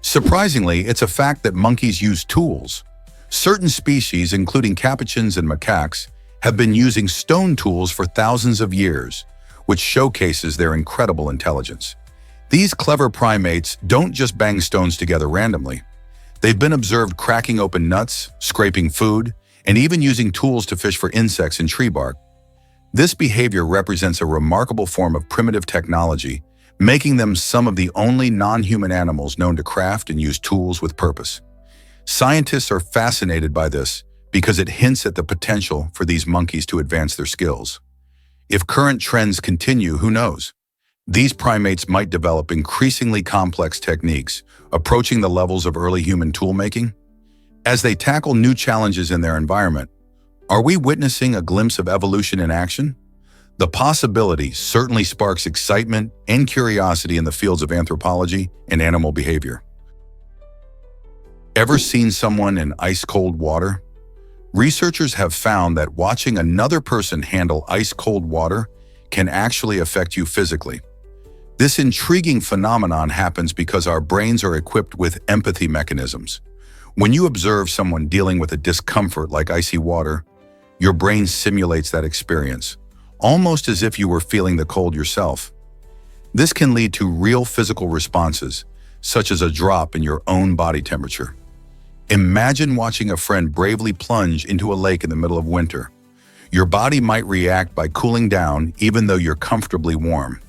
Surprisingly, it's a fact that monkeys use tools. Certain species, including capuchins and macaques, have been using stone tools for thousands of years, which showcases their incredible intelligence. These clever primates don't just bang stones together randomly. They've been observed cracking open nuts, scraping food, and even using tools to fish for insects in tree bark. This behavior represents a remarkable form of primitive technology, making them some of the only non-human animals known to craft and use tools with purpose. Scientists are fascinated by this because it hints at the potential for these monkeys to advance their skills. If current trends continue, who knows? These primates might develop increasingly complex techniques, approaching the levels of early human toolmaking. As they tackle new challenges in their environment, are we witnessing a glimpse of evolution in action? The possibility certainly sparks excitement and curiosity in the fields of anthropology and animal behavior. Ever seen someone in ice-cold water? Researchers have found that watching another person handle ice-cold water can actually affect you physically. This intriguing phenomenon happens because our brains are equipped with empathy mechanisms. When you observe someone dealing with a discomfort like icy water, your brain simulates that experience, almost as if you were feeling the cold yourself. This can lead to real physical responses, such as a drop in your own body temperature. Imagine watching a friend bravely plunge into a lake in the middle of winter. Your body might react by cooling down even though you're comfortably warm.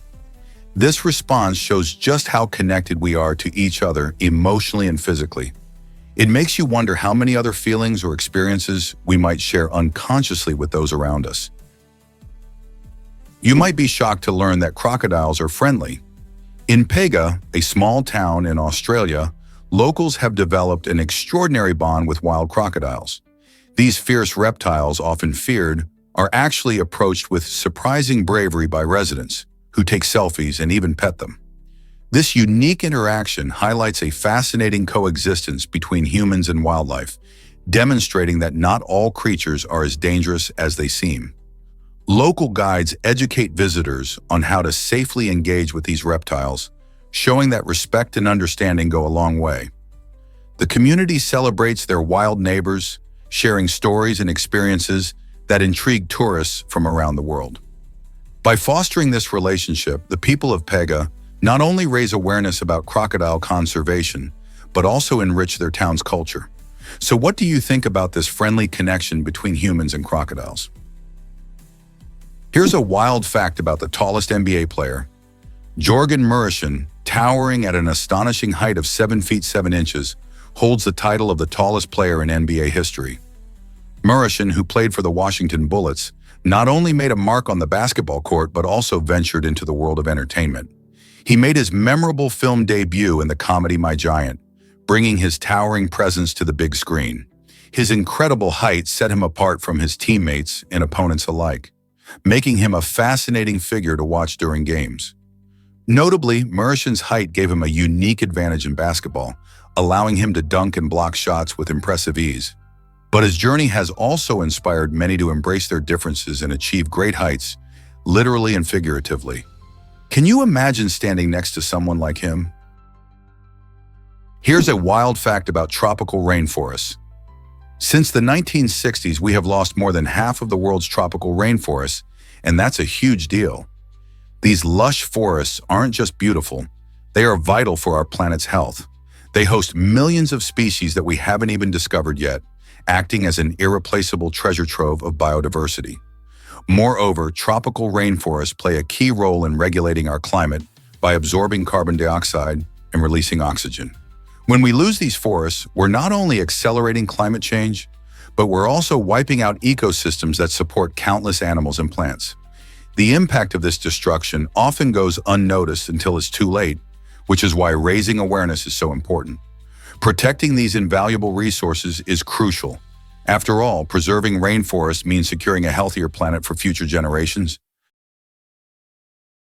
This response shows just how connected we are to each other emotionally and physically. It makes you wonder how many other feelings or experiences we might share unconsciously with those around us. You might be shocked to learn that crocodiles are friendly. In Pega, a small town in Australia, locals have developed an extraordinary bond with wild crocodiles. These fierce reptiles, often feared, are actually approached with surprising bravery by residents, who take selfies and even pet them. This unique interaction highlights a fascinating coexistence between humans and wildlife, demonstrating that not all creatures are as dangerous as they seem. Local guides educate visitors on how to safely engage with these reptiles, showing that respect and understanding go a long way. The community celebrates their wild neighbors, sharing stories and experiences that intrigue tourists from around the world. By fostering this relationship, the people of Pega not only raise awareness about crocodile conservation, but also enrich their town's culture. So what do you think about this friendly connection between humans and crocodiles? Here's a wild fact about the tallest NBA player. Jorgen Muresan, towering at an astonishing height of 7 feet 7 inches, holds the title of the tallest player in NBA history. Muresan, who played for the Washington Bullets, not only made a mark on the basketball court but also ventured into the world of entertainment. He made his memorable film debut in the comedy My Giant, bringing his towering presence to the big screen. His incredible height set him apart from his teammates and opponents alike, making him a fascinating figure to watch during games. Notably, Muresan's height gave him a unique advantage in basketball, allowing him to dunk and block shots with impressive ease. But his journey has also inspired many to embrace their differences and achieve great heights, literally and figuratively. Can you imagine standing next to someone like him? Here's a wild fact about tropical rainforests. Since the 1960s, we have lost more than half of the world's tropical rainforests, and that's a huge deal. These lush forests aren't just beautiful, they are vital for our planet's health. They host millions of species that we haven't even discovered yet, acting as an irreplaceable treasure trove of biodiversity. Moreover, tropical rainforests play a key role in regulating our climate by absorbing carbon dioxide and releasing oxygen. When we lose these forests, we're not only accelerating climate change, but we're also wiping out ecosystems that support countless animals and plants. The impact of this destruction often goes unnoticed until it's too late, which is why raising awareness is so important. Protecting these invaluable resources is crucial. After all, preserving rainforests means securing a healthier planet for future generations.